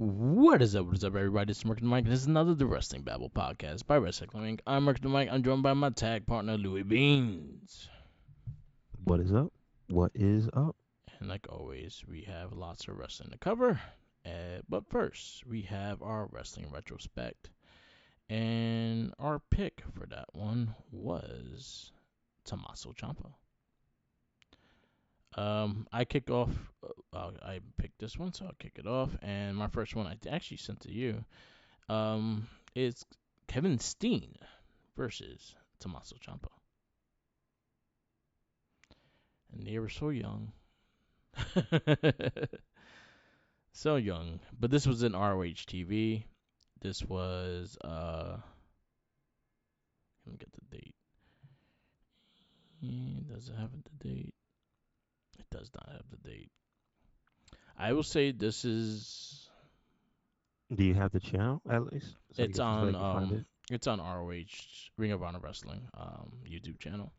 What is up, everybody? This is Merc the Mike, and this is another The Wrestling Babble podcast by Wrestling Inc. I'm Merc the Mike. I'm joined by my tag partner, Louis Beans. What is up? What is up? And like always, we have lots of wrestling to cover. But first, we have our wrestling retrospect. And our pick for that one was Tommaso Ciampa. I kick off. I picked this one, so I'll kick it off. And my first one I actually sent to you. Is Kevin Steen versus Tommaso Ciampa. And they were so young. So young. But this was in ROH TV. This was let me get the date. Does it have the date? It does not have the date. I will say this is Do you have the channel at least it's so I on can find it? it's on ROH Ring of Honor Wrestling YouTube channel.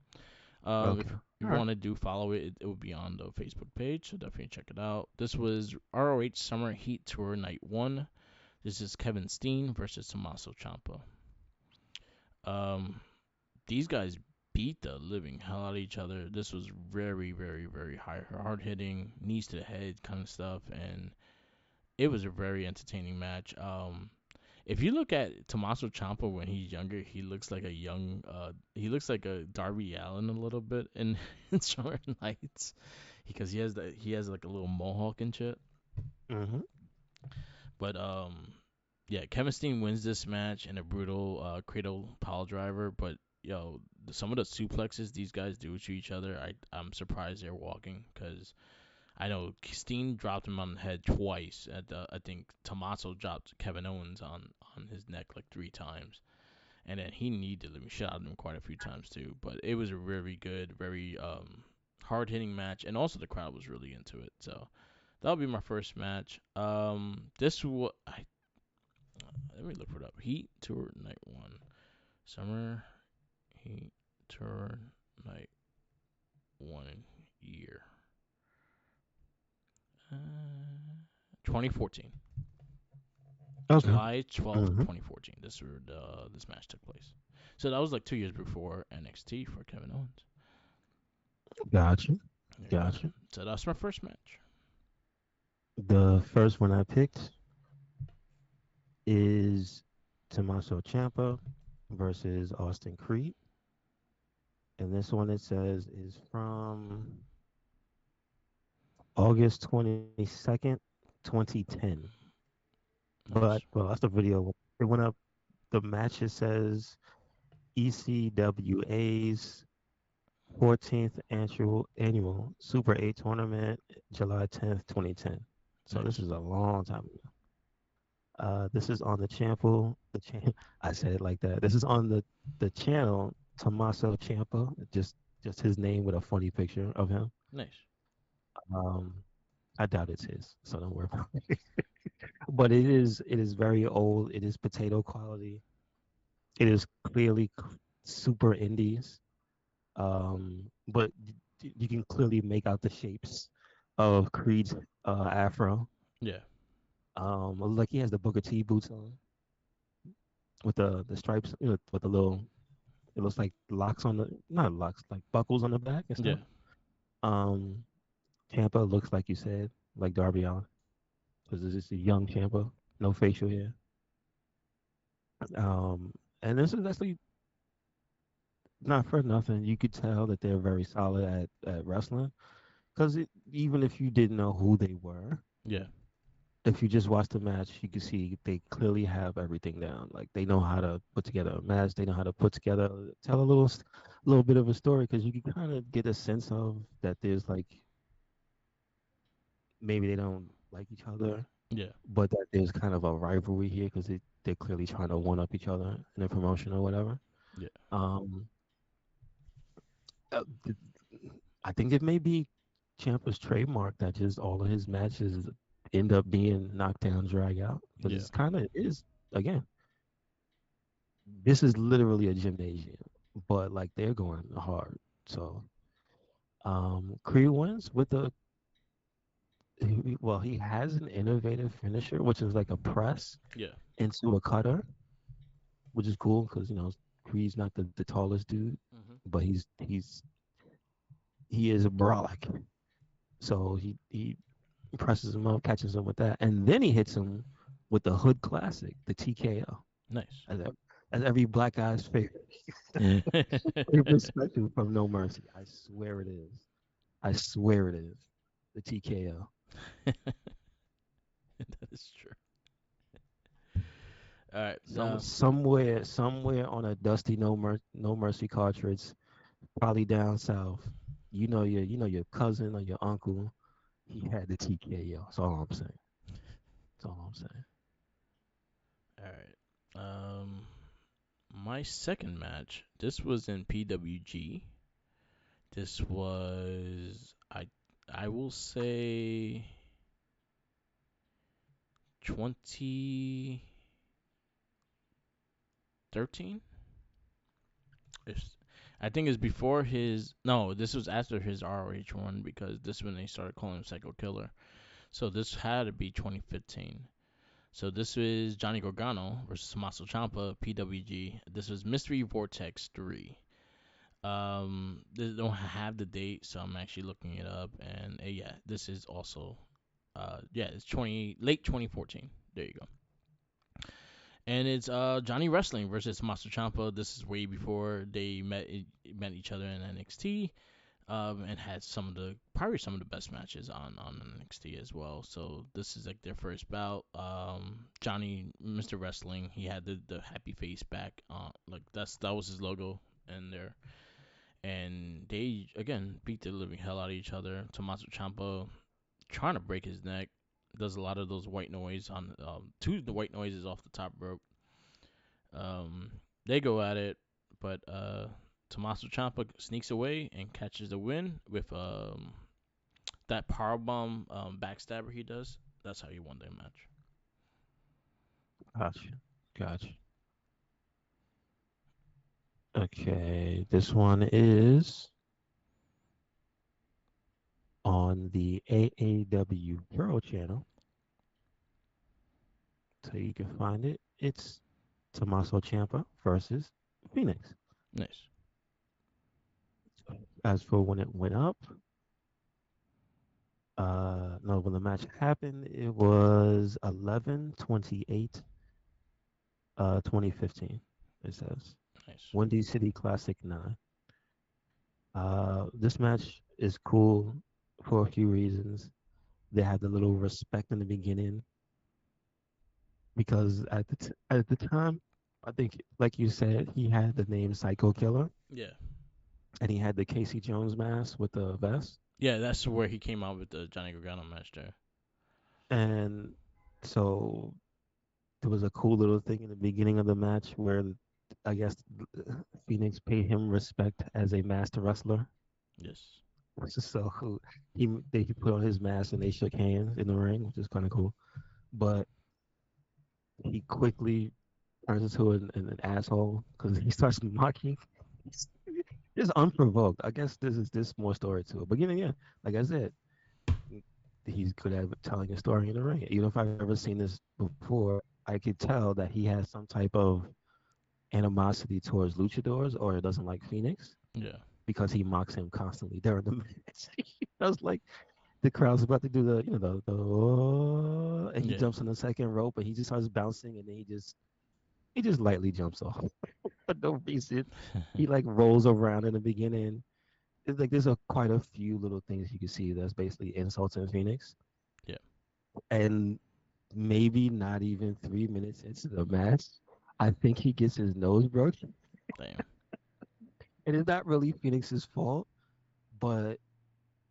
Okay. If All you right. want to do follow it, it will be on the Facebook page, so definitely check it out. This was ROH Summer Heat Tour Night 1. This is Kevin Steen versus Tommaso Ciampa. Um, these guys beat the living hell out of each other. This was very, very, very hard hitting, knees to the head kind of stuff, and it was a very entertaining match. If you look at Tommaso Ciampa when he's younger, he looks like a young, he looks like a Darby Allin a little bit in, in Summer Nights, because he has like a little mohawk and shit. Mm-hmm. But yeah, Kevin Steen wins this match in a brutal cradle pile driver. But yo, some of the suplexes these guys do to each other, I'm surprised they're walking, because I know Steen dropped him on the head twice. I think Tommaso dropped Kevin Owens on his neck like 3 times, and then he needed him, shot him quite a few times too. But it was a very good, very hard hitting match, and also the crowd was really into it. So that'll be my first match. This was let me look for it up. Heat Tour Night 1, Summer Heat Tour Night 1 year. 2014. Okay. July 12th, Mm-hmm. 2014. This match took place. So that was like 2 years before NXT for Kevin Owens. Gotcha. There you go. Gotcha. So that's my first match. The first one I picked is Tommaso Ciampa versus Austin Creed. And this one it says is from August 22nd, 2010. But Nice. well, that's the video. It went up. The match it says ECWA's 14th annual Super 8 tournament, July 10th, 2010. So this Nice. is a long time ago. This is on the channel. I said it like that. This is on the channel Tommaso Ciampa. Just his name with a funny picture of him. Nice. Um, I doubt it's his, so don't worry about it. But it is very old. It is potato quality. It is clearly super indies. But you can clearly make out the shapes of Creed's afro. Yeah. Like he has the Booker T boots on with the stripes, with the little. It looks like locks on the not locks, like buckles on the back and Yeah. stuff. Um, Tampa looks like you said, like Darby Allin, because this is a young Tampa, no facial hair. Um, and this is actually not for nothing. You could tell that they're very solid at wrestling. Because even if you didn't know who they were, Yeah. if you just watch the match, you can see they clearly have everything down. Like they know how to put together a match. They know how to put together, tell a little bit of a story. Because you can kind of get a sense of that there's like maybe they don't like each other, Yeah. but that there's kind of a rivalry here because they're clearly trying to one up each other in a promotion or whatever. Yeah. Um, uh, th- I think it may be Ciampa's trademark that just all of his matches end up being knockdown, drag out because Yeah. it's kind of is again. This is literally a gymnasium, but like they're going hard. So Creed wins with a well, he has an innovative finisher, which is like a press Yeah. into a cutter, which is cool because Creed's not the tallest dude, Hmm. but he is a brolic. So he presses him up, catches him with that, and then he hits him with the Hood Classic, the TKO, Nice. as, as every black guy's favorite special from No Mercy. I swear it is. I swear it is. The TKO. That is true. All right. Somewhere on a dusty No Mercy cartridge, probably down south. You know your cousin or your uncle. He had the TKO. That's all I'm saying. That's all I'm saying. All right. My second match. This was in PWG. This was I will say 2013. It's, I think it's before his. No, this was after his ROH one because this is when they started calling him Psycho Killer. So this had to be 2015. So this is Johnny Gargano versus Tommaso Ciampa, PWG. This was Mystery Vortex 3. They don't have the date, so I'm actually looking it up. And yeah, this is also, yeah, it's 20 late 2014. There you go. And it's Johnny Wrestling versus Tommaso Ciampa. This is way before they met each other in NXT. And had some of the probably some of the best matches on NXT as well. So this is like their first bout. Johnny, Mr. Wrestling, he had the happy face back. Like that was his logo in there. And they again beat the living hell out of each other. Tommaso Ciampa trying to break his neck. Does a lot of those white noise on two of the white noises off the top rope. Um, they go at it, but Tommaso Ciampa sneaks away and catches the win with that powerbomb backstabber he does. That's how he won that match. Gotcha. Gotcha. Okay. This one is on the AAW Pro channel. So you can find it. It's Tommaso Ciampa versus Phoenix. Nice. As for when it went up, no, when the match happened, it was 11/28, 2015. It says Nice. Windy City Classic 9. This match is cool for a few reasons. They had the little respect in the beginning because at the time, I think, like you said, he had the name Psycho Killer Yeah. and he had the Casey Jones mask with the vest. Yeah, that's where he came out with the Johnny Gargano match there. And so there was a cool little thing in the beginning of the match where I guess Phoenix paid him respect as a master wrestler. Yes. So he put on his mask and they shook hands in the ring, which is kind of cool. But he quickly turns into an asshole because he starts mocking. It's unprovoked. I guess this more story to it. But yeah, like I said, he's good at telling a story in the ring. Even if I've never seen this before, I could tell that he has some type of animosity towards luchadors or doesn't like Phoenix Yeah. because he mocks him constantly during the match. He does like the crowd's about to do the "Oh," and he Yeah. jumps on the second rope and he just starts bouncing and then he just lightly jumps off for no reason. He like rolls around in the beginning. It's like there's quite a few little things you can see that's basically insulting Phoenix. Yeah. And maybe not even 3 minutes into the match, I think he gets his nose broken. Damn. And it's not really Phoenix's fault, but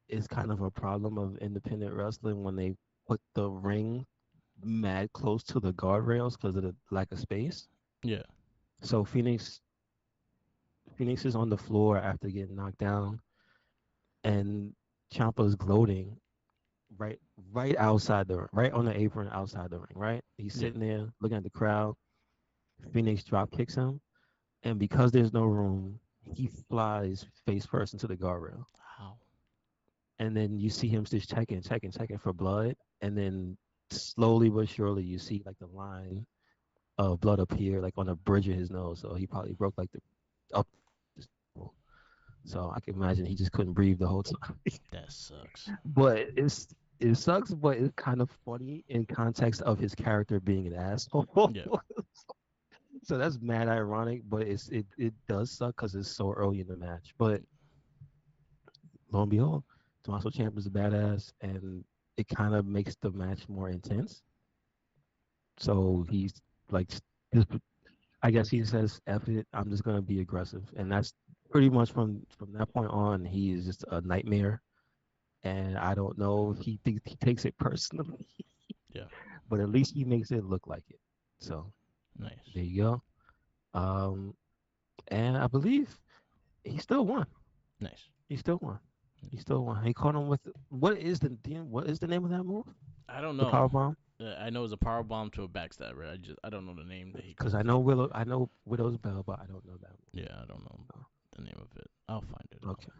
it's kind of a problem of independent wrestling when they put the ring mad close to the guardrails because of the lack of space. Yeah. So Phoenix is on the floor after getting knocked down, and Ciampa's gloating right right outside right on the apron outside the ring. Right, he's Yeah. sitting there looking at the crowd. Phoenix drop kicks him, and because there's no room, he flies face first into the guardrail. How? and then you see him just checking for blood, and then slowly but surely you see like the line of blood appear like on the bridge of his nose. So he probably broke like the up. So I can imagine he just couldn't breathe the whole time. That sucks. But it sucks, but it's kind of funny in context of his character being an asshole. Yeah. So that's mad ironic, but it does suck because it's so early in the match. But lo and behold, Tommaso Ciampa is a badass, and it kind of makes the match more intense. So he's like, just, I guess he says, "F it, I'm just gonna be aggressive," and that's pretty much from that point on. He is just a nightmare, and I don't know if he thinks he takes it personally, Yeah. but at least he makes it look like it. So Nice. there you go. And I believe he still won. Nice. He still won. He still won. He caught him with what is the name of that move? I don't The know. power bomb. I know it's a power bomb to a backstab, right? I don't know the name that he Because calls it. I know Widow's Bell, but I don't know that Yeah, I don't know move. the name of it. I'll find it Oh, out. okay.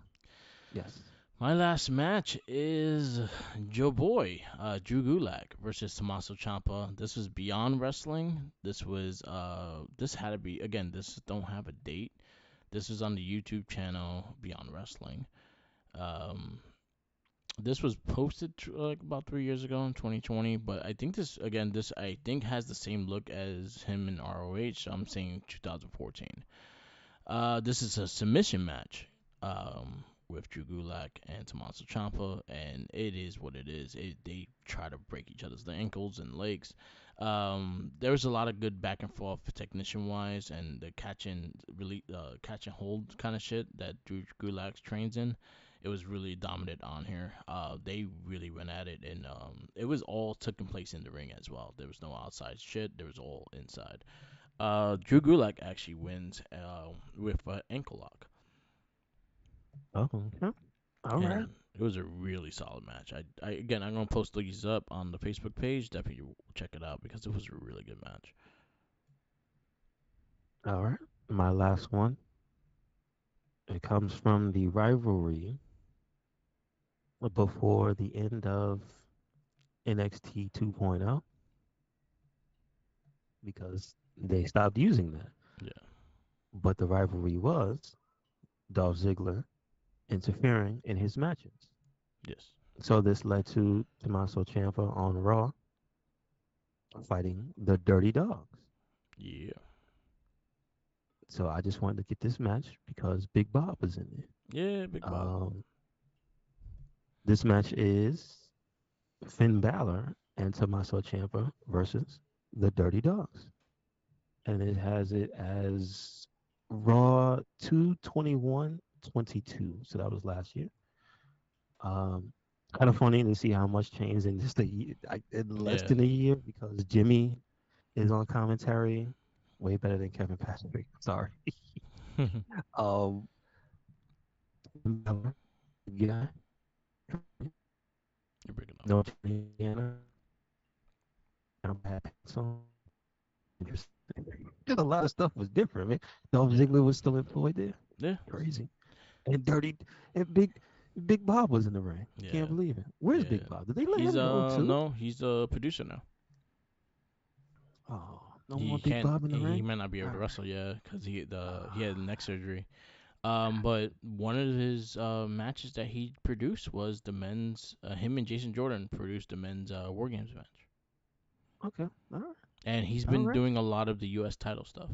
Yes. My last match is Joe Boy, Drew Gulak versus Tommaso Ciampa. This was Beyond Wrestling. This had to be again. This don't have a date. This is on the YouTube channel Beyond Wrestling. Um, this was posted like about 3 years ago in 2020, but I think this I think has the same look as him in ROH. So I'm saying 2014. This is a submission match with Drew Gulak and Tommaso Ciampa, and it is what it is. They try to break each other's ankles and legs. There was a lot of good back and forth technician wise, and the catch and hold kind of shit that Drew Gulak trains in. It was really dominant on here. They really went at it, and it was all taking place in the ring as well. There was no outside shit. There was all inside. Drew Gulak actually wins with an ankle lock, Oh, okay. All right. and it was a really solid match. Again, I'm gonna post these up on the Facebook page. Definitely check it out because it was a really good match. All right. My last one. It comes from the rivalry before the end of NXT 2.0 because they stopped using that. Yeah. But the rivalry was Dolph Ziggler interfering in his matches. Yes. So this led to Tommaso Ciampa on Raw fighting the Dirty Dogs. Yeah. So I just wanted to get this match because Big Bob was in it. Yeah. Big Bob. This match is Finn Balor and Tommaso Ciampa versus the Dirty Dogs. And it has it as Raw 221-22. So that was last year. Um, Kind of funny to see how much changed in just a year, in less Yeah. than a year, because Jimmy is on commentary, way better than Kevin Patrick. Sorry. You're Um, yeah, breaking up. no Indiana. I had pants on. Interesting. Just a lot of stuff was different, man. Dolph Yeah. Ziggler was still employed there. Yeah. Crazy. And Dirty and Big Bob was in the ring. Can't Yeah. believe it. Where's Yeah. Big Bob? Did they let He's him go too? no, he's a producer now. Oh, no more He Big can't. Bob in the He ring. might not be able All to right. wrestle, yeah, because he had Ah, neck surgery. But one of his matches that he produced was the men's. Him and Jason Jordan produced the men's War Games match, okay. All right. and he's All been right. doing a lot of the U.S. title stuff.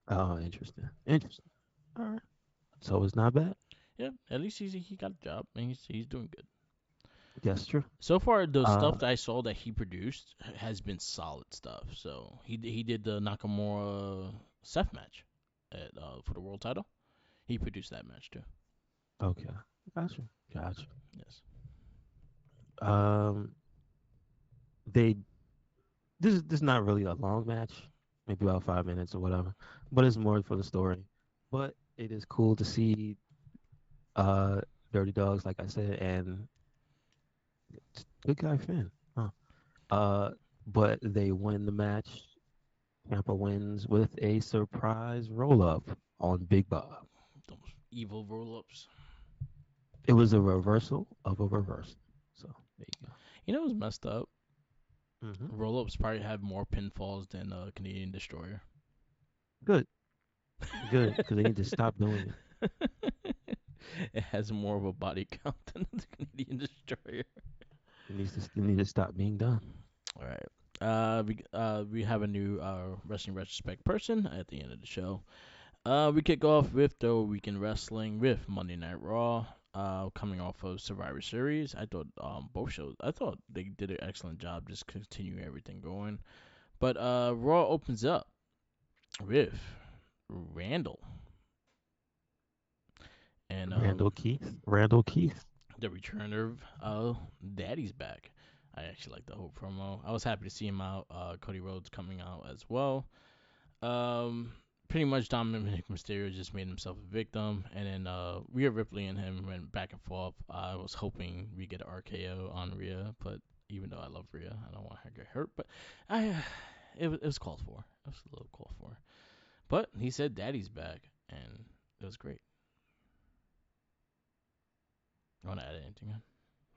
Oh, interesting. Interesting. All right. So it's not bad. Yeah, at least he got a job, and he's doing good. Yes, true. So far, the stuff Uh, that I saw that he produced has been solid stuff. So he did the Nakamura Seth match at for the world title. He produced that match too. okay. Gotcha. Gotcha. Yes. Um, they this is not really a long match, maybe about 5 minutes or whatever, but it's more for the story. But it is cool to see uh Dirty Dogs, like I said, and good guy Finn. Huh. Uh, but they win the match. Tampa wins with a surprise roll up on Big Bob. Those evil roll ups. It was a reversal of a reversal. So there you go. You know what's messed up? Hmm. Roll ups probably have more pinfalls than Canadian Destroyer. Good, good, because they need to stop doing it. It has more of a body count than the Canadian Destroyer. It needs to stop being done. All right. We have a new wrestling retrospect person at the end of the show. We kick off with the weekend wrestling with Monday Night Raw. Coming off of Survivor Series, I thought both shows. I thought they did an excellent job just continuing everything going. But Raw opens up with Randall and Randall Keith. the return of Daddy's back. I actually like the whole promo. I was happy to see him out. Cody Rhodes coming out as well. Um, Pretty much Dominic Mysterio just made himself a victim, and then Rhea Ripley and him went back and forth. I was hoping we get an RKO on Rhea, but even though I love Rhea, I don't want her to get hurt. But I, it was called for. It was a little called for. But he said Daddy's back, and it was great. You want to add anything?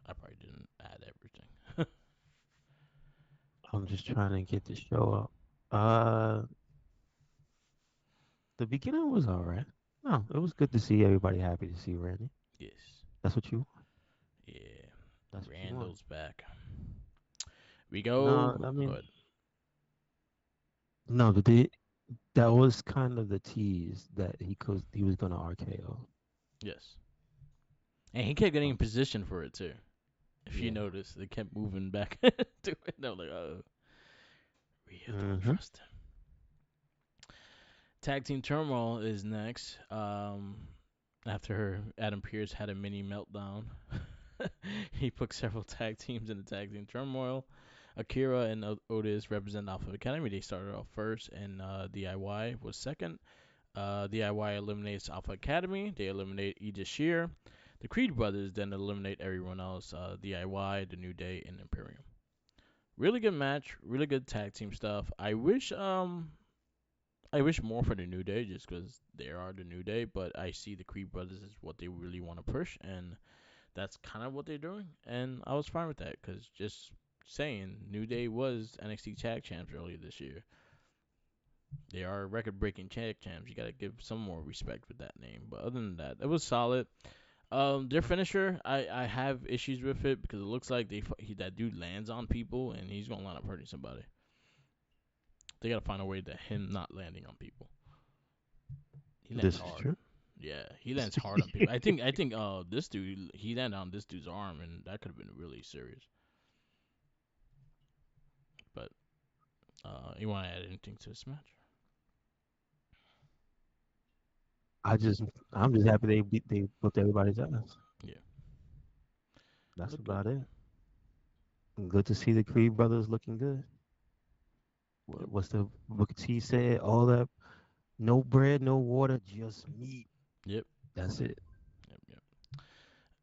I probably didn't add everything. I'm just trying to get the show up. The beginning was all right. No, it was good to see everybody happy to see Randy. Yes. That's what you. Yeah. That's what you want. Randall's back. We go. No, I Go mean, ahead. no, but that was kind of the tease that he was gonna RKO. Yes. And he kept getting in Um, position for it too. If you yeah. notice, they kept moving back to it. And I'm like, oh, we don't Mm-hmm. trust him. Tag Team Turmoil is next. After Adam Pearce had a mini meltdown, he put several tag teams in the Tag Team Turmoil. Akira and Otis represent Alpha Academy. They started off first, and DIY was second. DIY eliminates Alpha Academy. They eliminate Aegis Shear. The Creed brothers then eliminate everyone else. DIY, The New Day, and Imperium. Really good match. Really good tag team stuff. I wish more for the New Day just because they are the New Day, but I see the Creed brothers as what they really want to push, and that's kind of what they're doing. And I was fine with that because just saying, New Day was NXT Tag Champs earlier this year. They are record-breaking tag champs. You gotta give some more respect with that name. But other than that, it was solid. Their finisher, I have issues with it because it looks like that dude lands on people and he's gonna land up hurting somebody. They gotta find a way that him not landing on people. He lands This is hard. true. Yeah, he lands hard on people. I think this dude he landed on this dude's arm and that could have been really serious. But you want to add anything to this match? I just I'm just happy they booked everybody's ass. Yeah, That's look good. about it. Good to see the Creed brothers looking good. Yep, What's the Booker T said? All that no bread, no water, just meat. yep, That's it. yep,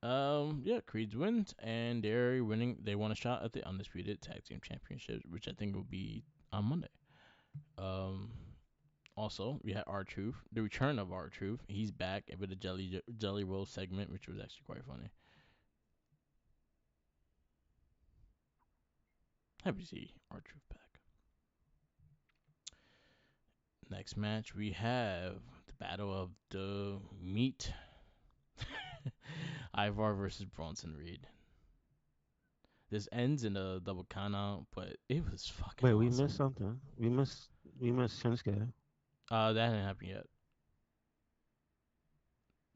yep. Yeah, Creed's wins, and they're winning. They won a shot at the undisputed tag team championship, which I think will be on Monday. Um, Also, we had R Truth, the return of R Truth. He's back with a jelly roll segment, which was actually quite funny. Happy to see R Truth back. Next match, we have the Battle of the Meat. Ivar versus Bronson Reed. This ends in a double countout, but it was fucking Wait, we missed awesome. something. We missed Shinsuke. That didn't happen yet.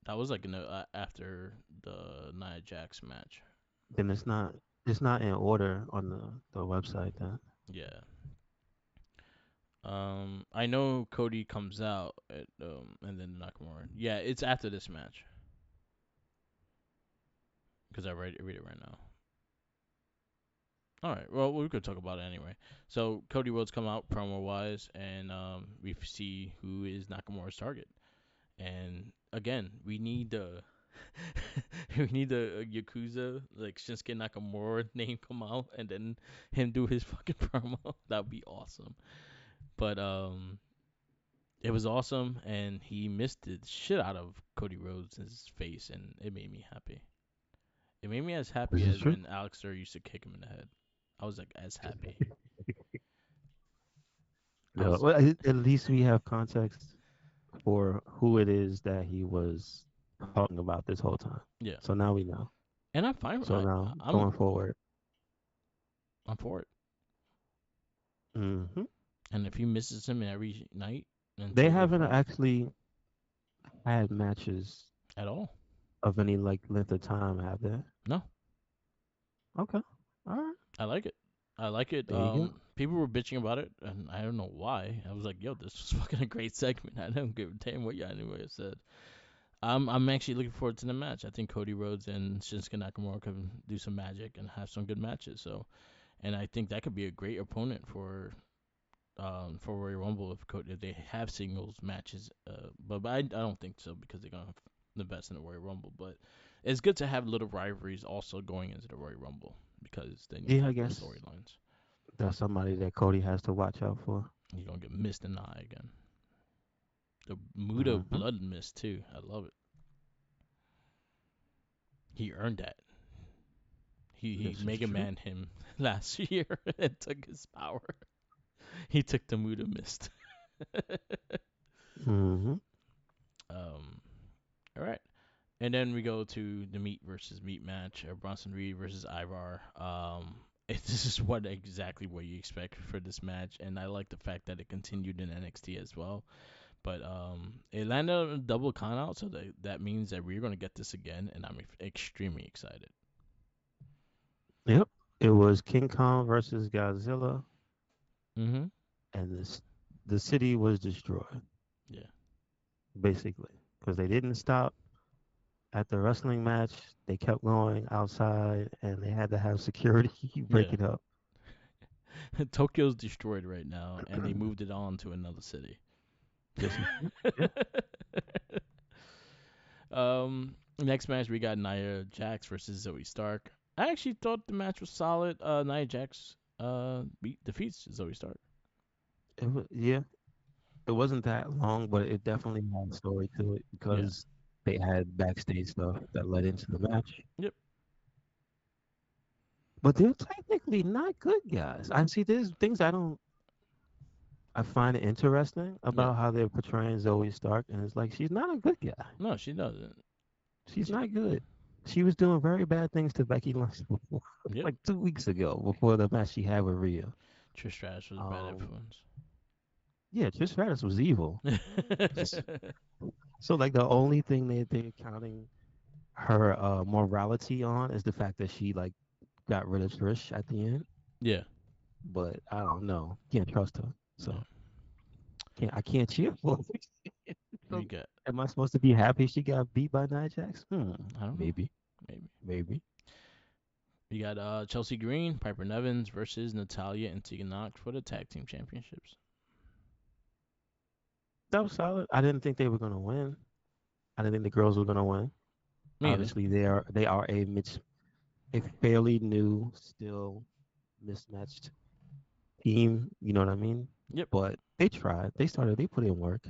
That was like in after the Nia Jax match. Then it's not in order on the website then. Yeah. I know Cody comes out and then Nakamura. Yeah, it's after this match because read it right now. All right, well we could talk about it anyway. So Cody Rhodes come out promo wise, and we see who is Nakamura's target. And again, we need the we need the Yakuza like Shinsuke Nakamura name come out, and then him do his fucking promo. That'd be awesome. But it was awesome, and he missed the shit out of Cody Rhodes' face, and it made me happy. It made me as This happy is as true. when Alex Sir used to kick him in the head. I was like as happy. I No, was well, at least we have context for who it is that he was talking about this whole time. yeah, So now we know. and I'm fine. So now I'm going forward, I'm for it. hmm And if he misses him every night they until they haven't fight actually had matches at all, of any like length of time, have they? no, Okay, all right, I like it. I like it. there you go. People were bitching about it, and I don't know why. I was like, "Yo, this was fucking a great segment." I don't give a damn what y'all anybody said. I'm actually looking forward to the match. I think Cody Rhodes and Shinsuke Nakamura can do some magic and have some good matches. So, and I think that could be a great opponent for Royal Rumble if they have singles matches. But I don't think so because they're gonna have the best in the Royal Rumble. But it's good to have little rivalries also going into the Royal Rumble because then you Yeah, I get those guess storylines. that's somebody that Cody has to watch out for. You're gonna get missed in the eye again. The Muda Hmm. blood mist too. I love it. He earned that. He This is Mega true. Man him last year and took his power. He took the Muda mist. Hmm. um. All right. And then we go to the meat versus meat match, Bronson Reed versus Ivar. This is exactly what you expect for this match, and I like the fact that it continued in NXT as well. But it landed on a double count out, so that means that we're gonna get this again, and I'm extremely excited. Yep, it was King Kong versus Godzilla, Mhm. and the city was destroyed Yeah. basically because they didn't stop at the wrestling match. They kept going outside, and they had to have security break Yeah. it up. Tokyo's destroyed right now, and they moved it on to another city. This is true. Yeah, Next match we got Nia Jax versus Zoe Stark. I actually thought the match was solid. Nia Jax defeats Zoe Stark. yeah. It wasn't that long, but it definitely had a story to it Yeah. because they had backstage stuff that led into the match. Yep. But they're technically not good guys. I see there's things I find it interesting Yeah. about how they're portraying Zoe Stark, and it's like she's not a good guy. No, she doesn't. She's She, not good. She was doing very bad things to Becky Lynch before, yep. like 2 weeks ago, before the match she had with Rhea. Trish Stratus was a bad Um, influence. yeah, Trish Stratus was evil. So like the only thing that they're counting her morality on is the fact that she like got rid of Trish at the end. yeah. But I don't know. Can't trust her. Yeah. So I can't cheer for her. We So got. am I supposed to be happy she got beat by Nia Jax? I don't know. Maybe. Maybe. Maybe. We got Chelsea Green, Piper Nevins versus Natalia and Tegan Knox for the tag team championships. That was solid. I didn't think they were gonna win. I didn't think the girls were gonna win. Me either. Obviously they are a fairly new, still mismatched team, you know what I mean? Yep. But they tried. They put in work.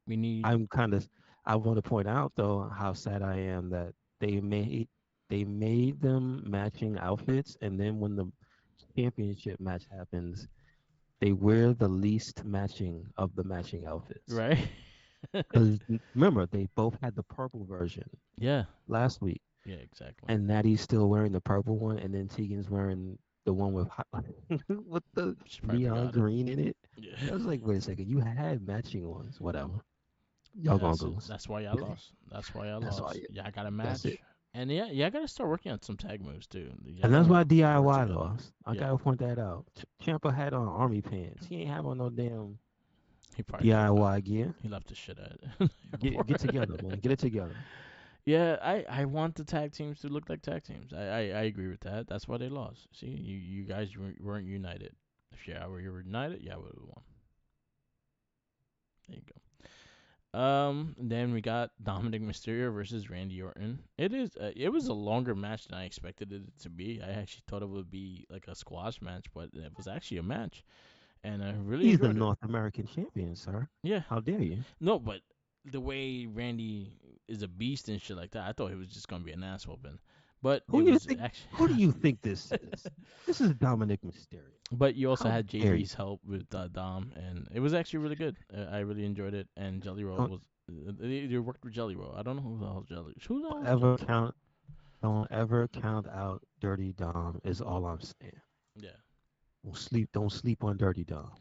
We need. I'm kind of I want to point out though how sad I am that they made they made them matching outfits, and then when the championship match happens, they wear the least matching of the matching outfits. Right? Because remember, they both had the purple version yeah. last week, Yeah, exactly. and Natty's still wearing the purple one, and then Tegan's wearing the one with with the She probably neon forgot it. green in it. Yeah. I was like, wait a second, you had matching ones, whatever. Y'all Yeah, gonna lose. that's why I lost. That's why I That's all. lost. Yeah, I got a That's it. match. And yeah, I gotta start working on some tag moves too. Y'all And that's gotta why work DIY together. lost. I Yeah, gotta point that out. Champa had on army pants. He ain't have on no damn he probably forgot. DIY gear. He left his shit at the Get airport. together, man. Get it together. Yeah, I want the tag teams to look like tag teams. I agree with that. That's why they lost. See, you guys weren't united. If you were united, yeah, would have won. There you go. Then we got Dominic Mysterio versus Randy Orton. It was a longer match than I expected it to be. I actually thought it would be like a squash match, but it was actually a match, and I really He's the enjoyed it. North American champion, sir. Yeah, How dare you? no, but the way Randy is a beast and shit like that, I thought it was just gonna be an ass whooping. But it Who do you was think? actually. Who do you think this is? This is Dominic Mysterio. But you also How had dare you? JD's help with Dom, and it was actually really good. I really enjoyed it. And Jelly Roll Don't was they worked with Jelly Roll. I don't know who the hell's Jelly. Who the hell's ever Jelly Roll? count. Don't ever count out Dirty Dom. Is all I'm saying. Yeah, Don't sleep. Don't sleep on Dirty Dom.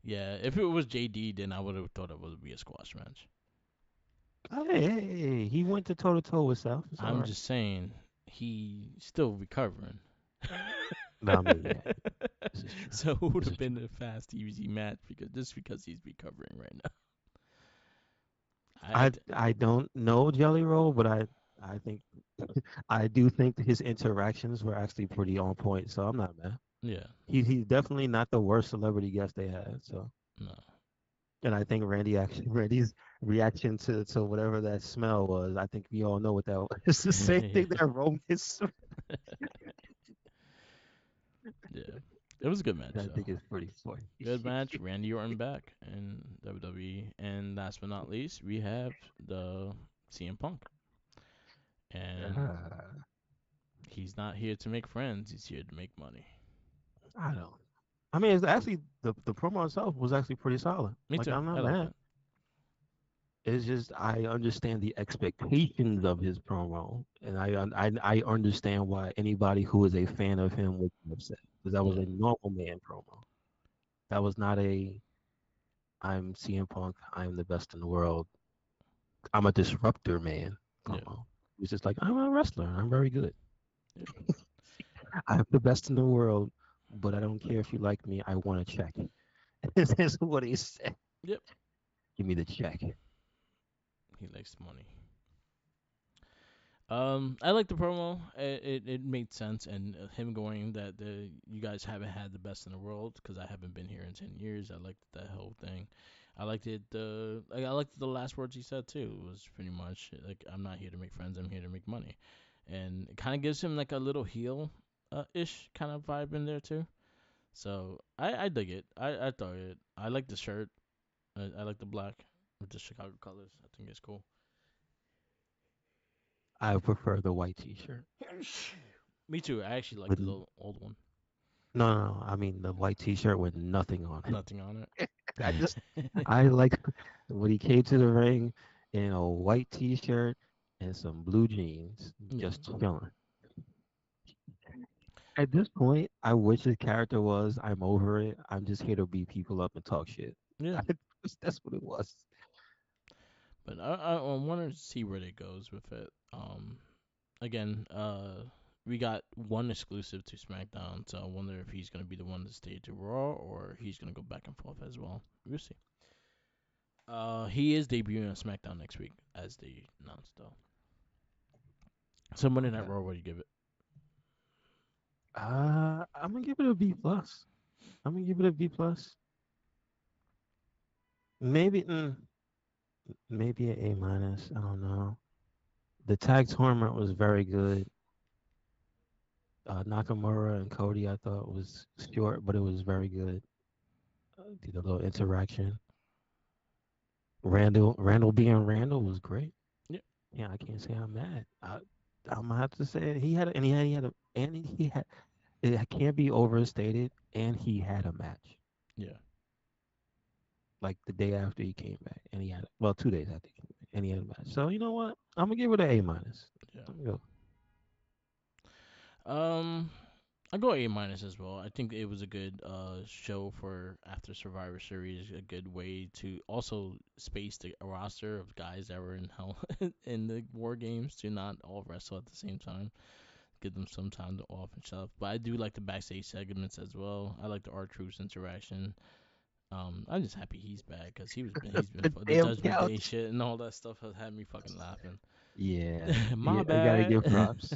yeah. If it was JD, then I would have thought it would be a squash match. Hey, he went to toe to toe with Seth. It's all I'm right. just saying he's still recovering. No, I mean, yeah, this is true. So it would This have is true. been a fast, easy match because he's recovering right now. I I don't know Jelly Roll, but I think I do think his interactions were actually pretty on point. So I'm not mad. yeah, He's definitely not the worst celebrity guest they had. So no, and I think Randy's reaction to whatever that smell was. I think we all know what that was. It's the same yeah, thing that Roman smelled. yeah. It was a good match I though. think it's pretty funny. Good match. Randy Orton back in WWE, and last but not least, we have the CM Punk, and uh, he's not here to make friends. He's here to make money. I don't. I mean, it's actually the promo itself was actually pretty solid. Me Like too. I'm I not like mad. that. It's just I understand the expectations of his promo, and I understand why anybody who is a fan of him would be upset because that was Yeah, a normal man promo. That was not a I'm CM Punk. I'm the best in the world. I'm a disruptor man yeah, promo. It's just like I'm a wrestler. I'm very good. yeah. I'm the best in the world, but I don't care if you like me. I want to check. That's what he said. Yep. Give me the check. He likes money. I like the promo. It made sense, and him going that you guys haven't had the best in the world because I haven't been here in 10 years. I liked that whole thing. I liked it. I liked the last words he said too. It was pretty much like I'm not here to make friends. I'm here to make money, and it kind of gives him like a little heel ish kind of vibe in there too. So I dig it. I thought it. I like the shirt. I like the black with the Chicago colors. I think it's cool. I prefer the white T-shirt. Me too. I actually like With the old one. no, I mean the white T-shirt with nothing on it. Nothing on I it. just I like when he came to the ring in a white T-shirt and some blue jeans, Yeah, just chilling. At this point, I wish his character was I'm over it. I'm just here to beat people up and talk shit. yeah. That's what it was. But I want to see where it goes with it. Again, we got one exclusive to SmackDown, so I wonder if he's gonna be the one to stay to Raw or he's gonna go back and forth as well. We'll see. He is debuting on SmackDown next week, as they announced though. So Monday Night Okay. Raw, what do you give it? I'm gonna give it a B plus. I'm gonna give it a B plus. Maybe maybe an A minus. I don't know. The tag tournament was very good. Nakamura and Cody, I thought was short, but it was very good. The little interaction. Randall being Randall was great. Yeah, Yeah, I can't say I'm mad. I'm gonna have to say it. He had a, and he had. It can't be overstated. And he had a match yeah, like the day after he came back, and he had well 2 days after he came back, and he had a match. So you know what? I'm gonna give it an A minus. yeah. I'm gonna go. Um, I go A minus as well. I think it was a good show for after Survivor Series. A good way to also space the roster of guys that were in hell in the War Games to not all wrestle at the same time. Give them some time to off and stuff. But I do like the backstage segments as well. I like the R Truth's interaction. I'm just happy he's back because he's been The the damn Judgment Day couch. shit and all that stuff has had me fucking laughing. Yeah, My yeah, I gotta bad. give props.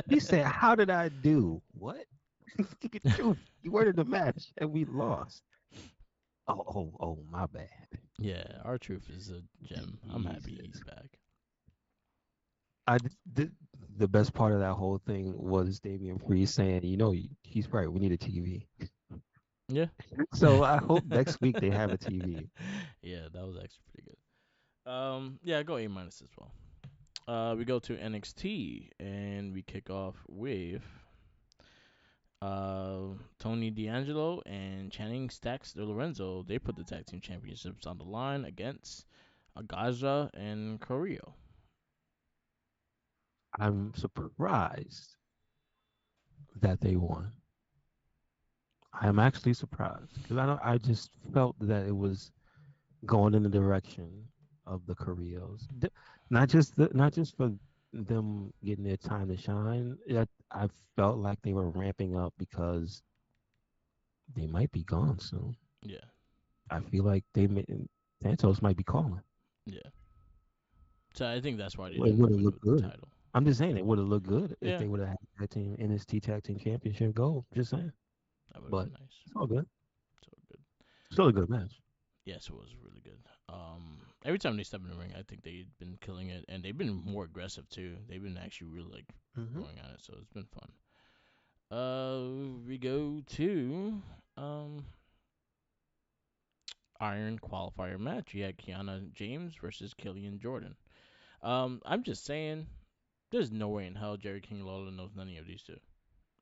He said, "How did I do? What? Speak the truth. You were in the match and we lost. Oh, my bad. Yeah, our truth is a gem. I'm happy he's Jesus. back. I the best part of that whole thing was Damian Priest saying, he's right. We need a TV. Yeah. So I hope next week they have a TV. Yeah, that was actually pretty good. Yeah, go A minus as well. We go to NXT and we kick off with Tony D'Angelo and Channing Stacks De Lorenzo. They put the tag team championships on the line against Agaja and Carrillo. I'm surprised that they won. I'm actually surprised because I don't. I just felt that it was going in the direction of the Carrillos, not just for them getting their time to shine. I felt like they were ramping up because they might be gone soon. Yeah, I feel like Santos might be calling. yeah. So I think that's why they It didn't would have come in looked with the good. title. I'm just saying it would have looked good if Yeah, they would have had that team NXT Tag Team Championship gold. Just saying, that would have but been nice. it's all good. So good. Still a good match. Yes, it was really good. Every time they step in the ring, I think they've been killing it, and they've been more aggressive too. They've been actually really like Hmm. going at it, so it's been fun. We go to um Iron Qualifier match. You had Kiana James versus Killian Jordan. I'm just saying, there's no way in hell Jerry King Lawler knows none of these two.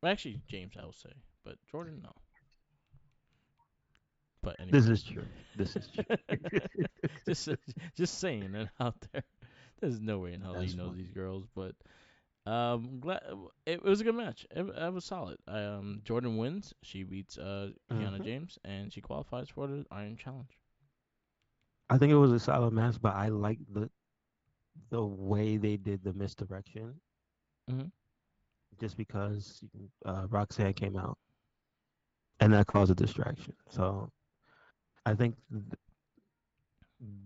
Well, actually, James, I will say, but Jordan, no. But This anyway, is true. This is true. just just saying it out there. There's no way in hell he That's knows these funny. girls, but glad it was a good match. It was solid. Jordan wins. She beats Kiana Hmm. James, and she qualifies for the Iron Challenge. I think it was a solid match, but I like the way they did the misdirection, Hmm. just because Roxanne came out and that caused a distraction. So I think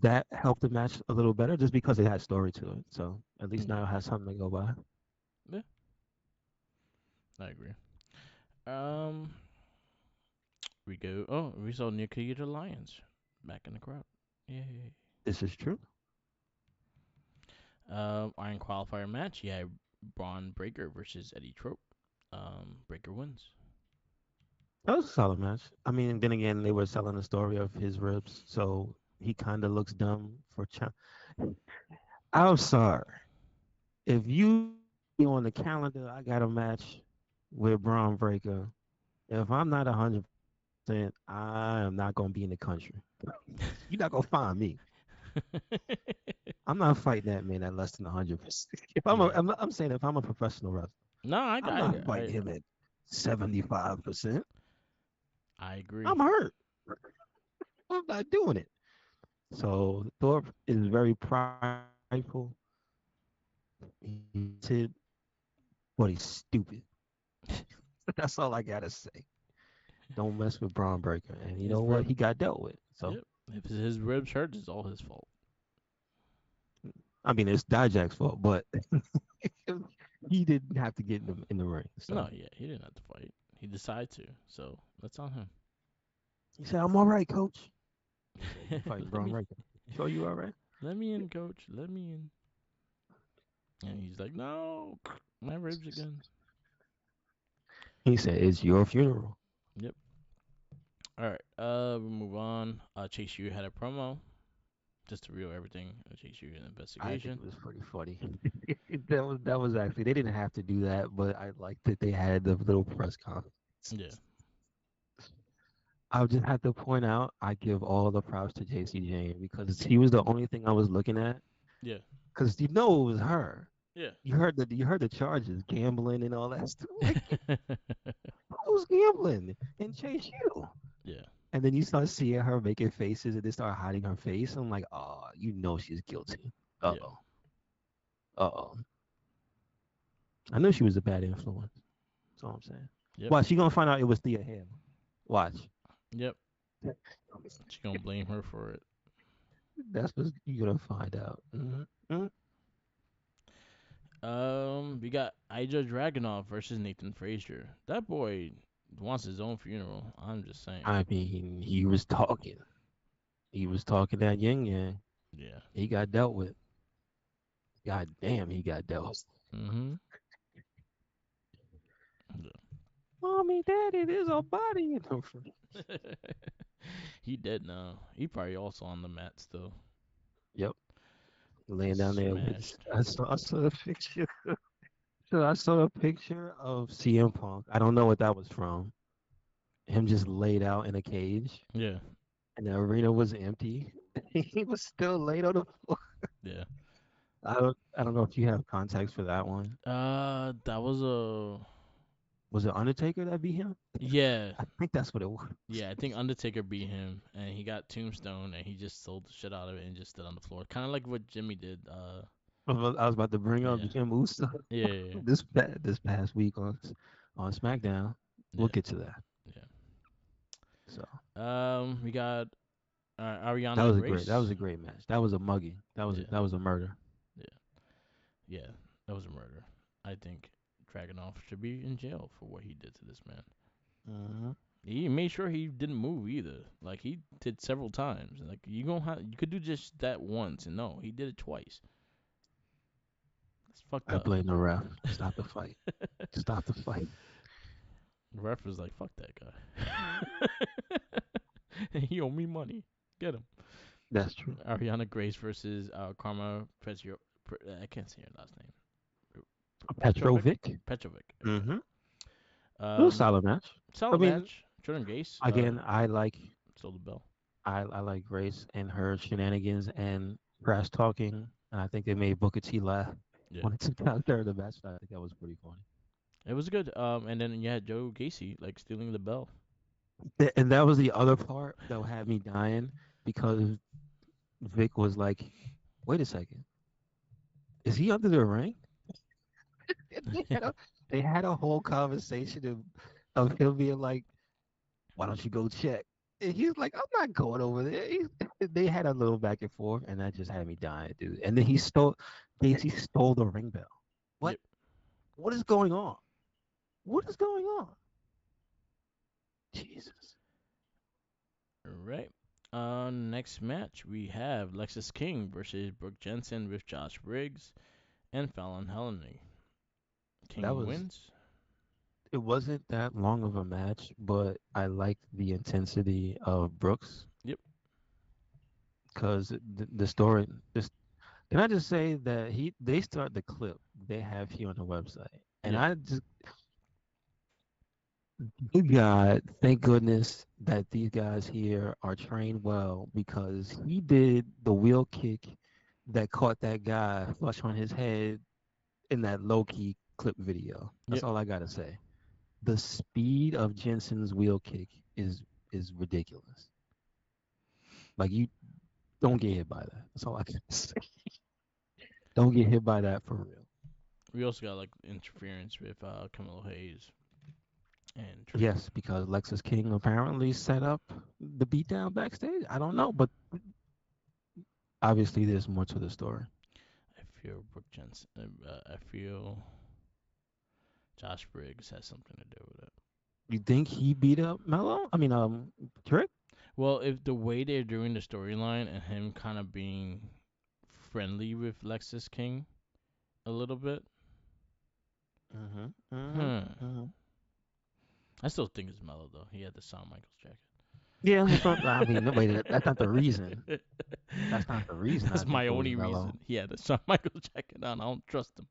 that helped the match a little better, just because it had story to it. So at least now Yeah, it has something to go by. yeah, I agree. Um, we go. Oh, we saw Nikita Lyons back in the crowd. Yay. This is true. Iron qualifier match. Yeah, Braun Breaker versus Eddie Trope. Breaker wins. That was a solid match. I mean, then again, they were selling the story of his ribs, so he kind of looks dumb for. I'm sorry. If you see on the calendar, I got a match with Braun Breaker. If I'm not 100%, I am not gonna be in the country. You're not gonna find me. I'm not fighting that man at less than 100%. If Yeah. I'm saying if I'm a professional wrestler, No, I'm not fighting him at 75%. I agree. I'm hurt. I'm not doing it. So Thorpe is very prideful. He's talented, but he's stupid. That's all I gotta say. Don't mess with Braun Breaker. And you know His what? rib. He got dealt with. So Yep. If his ribs hurt, it's all his fault. I mean, it's Dijak's fault, but he didn't have to get in the ring. No, So yeah, he didn't have to fight. He decided to, so that's on him. he said, "I'm all right, coach." He said, "You fighting let Braun me, Breaker? You sure you all right?" let me in, coach. Let me in. And he's like, no, my ribs again. He said, "It's your funeral." Yep. All right. We move on. Chase U had a promo just to reel everything. Chase U an I think investigation. it was pretty funny. That was actually, they didn't have to do that, but I liked that they had the little press conference. Yeah. I would just have to point out, I give all the props to JC Jane because he was the only thing I was looking at. Yeah. Because you know it was her. Yeah. You heard the charges, gambling and all that stuff. Like, who's gambling and Chase you? Yeah. And then you start seeing her making faces and they start hiding her face. I'm like, oh, you know she's guilty. Uh Yeah. oh. Uh oh. I knew she was a bad influence. That's all I'm saying. Yep. Watch, she gonna find out it was Thea Hale. Watch. Yep. She gonna blame her for it. That's what you're gonna find out. Mm-hmm. We got Ija Dragunov versus Nathan Frazier. That boy wants his own funeral. I'm just saying. I mean, he was talking. He was talking that yin yang. Yeah. He got dealt with. God damn, he got dealt with. Mm-hmm. Mommy, daddy, there's a body in the front. Yeah. He dead now. He probably also on the mat still. Yep. laying down there with. Smashed. I saw the picture. So I saw a picture of CM Punk. I don't know what that was from. Him just laid out in a cage, Yeah, and the arena was empty. He was still laid on the floor. yeah. I don't know if you have context for that one. That was a Was it Undertaker that beat him? yeah, I think that's what it was. yeah. I think Undertaker beat him, and he got Tombstone, and he just sold the shit out of it and just stood on the floor, kind of like what Jimmy did. I was about to bring up Yeah, Jim Uso yeah, yeah, this past week on SmackDown. We'll yeah, get to that. yeah. So We got that Ariana was a great that was Grace. a great match. That was a mugging. Yeah, That was a murder. yeah, yeah. That was a murder. I think Dragunov should be in jail for what he did to this man. Hmm. He made sure he didn't move either. Like he did several times. Like you could do just that once, and no, he did it twice. It's fucked I up. blame the ref. Stop the fight. Stop the fight. The ref was like, "Fuck that guy." He owe me money. Get him. That's true. Ariana Grace versus Karma Petro. I can't say her last name. Petrovic. Petrovic. Petrovic. There you Mm-hmm. go. It was a solid match. I Solid mean, match. Jordan Grace. again, Stole the bell. I like Grace and her shenanigans and trash talking, and I think they made Booker T laugh Yeah. when it took out there the match. I think that was pretty funny. It was good. And then you had Joe Gacy like stealing the bell. And that was the other part that had me dying because Vic was like, "Wait a second, is he under the ring?" And they had a whole conversation of him being like, "Why don't you go check?" And he's like, "I'm not going over there." They had a little back and forth, and that just had me dying, dude. And then Gacy stole the ring bell. What? Yep. What is going on? What is going on? Jesus. All right. Next match we have Lexus King versus Brooke Jensen with Josh Briggs and Fallon Henley. That King was wins. it wasn't that long of a match, but I liked the intensity of Brooks Yep. because the story. Can I just say that they start the clip they have here on the website, and Yeah. I just good God, thank goodness that these guys here are trained well because he did the wheel kick that caught that guy flush on his head in that low key clip video. That's Yep. all I gotta say. The speed of Jensen's wheel kick is ridiculous. Like you don't get hit by that. That's all I can say. Don't get hit by that for real. We also got like interference with Camilo Hayes and Trick. Yes, because Lexus King apparently set up the beatdown backstage. I don't know, but obviously there's more to the story. I feel Brooke Jensen. I feel Josh Briggs has something to do with it. You think he beat up Mello? I mean, Trick? Well, if the way they're doing the storyline and him kind of being friendly with Lexus King a little bit, Mm-hmm. Mm-hmm. hmm. Mm-hmm. I still think it's Mellow though. He had the Shawn Michaels Yeah, that's what I mean. Wait, that's not the reason. jacket. That's not the reason I That's think my it was only Mello. reason. He had the Shawn Michaels jacket on. I don't trust him.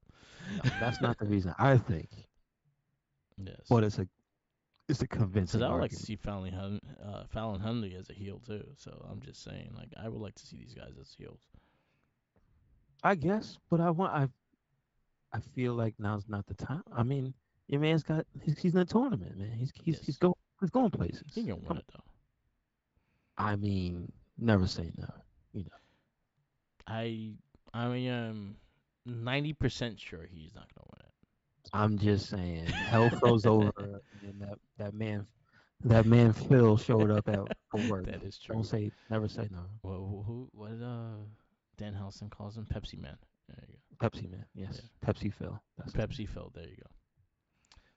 No, that's not the reason I think. Yes. But it's a Because convincing I would like to argument. see Fallon Henley as a heel too. So I'm just saying, like, I would like to see these guys as heels. I guess, but I feel like now's not the time. I mean, your man's got he's in a tournament, man. Yes. He's going He places. can win Come, it though. I mean, never say never. You know, I I am 90% sure he's not gonna win I'm just saying, hell froze over, and that man Phil showed up at for it. work. That is Don't true. say never say never. What Dan Helson calls him? Pepsi Man. There you Pepsi man, go. yes, Yeah. Pepsi Phil. That's his name. Pepsi Phil. There you go.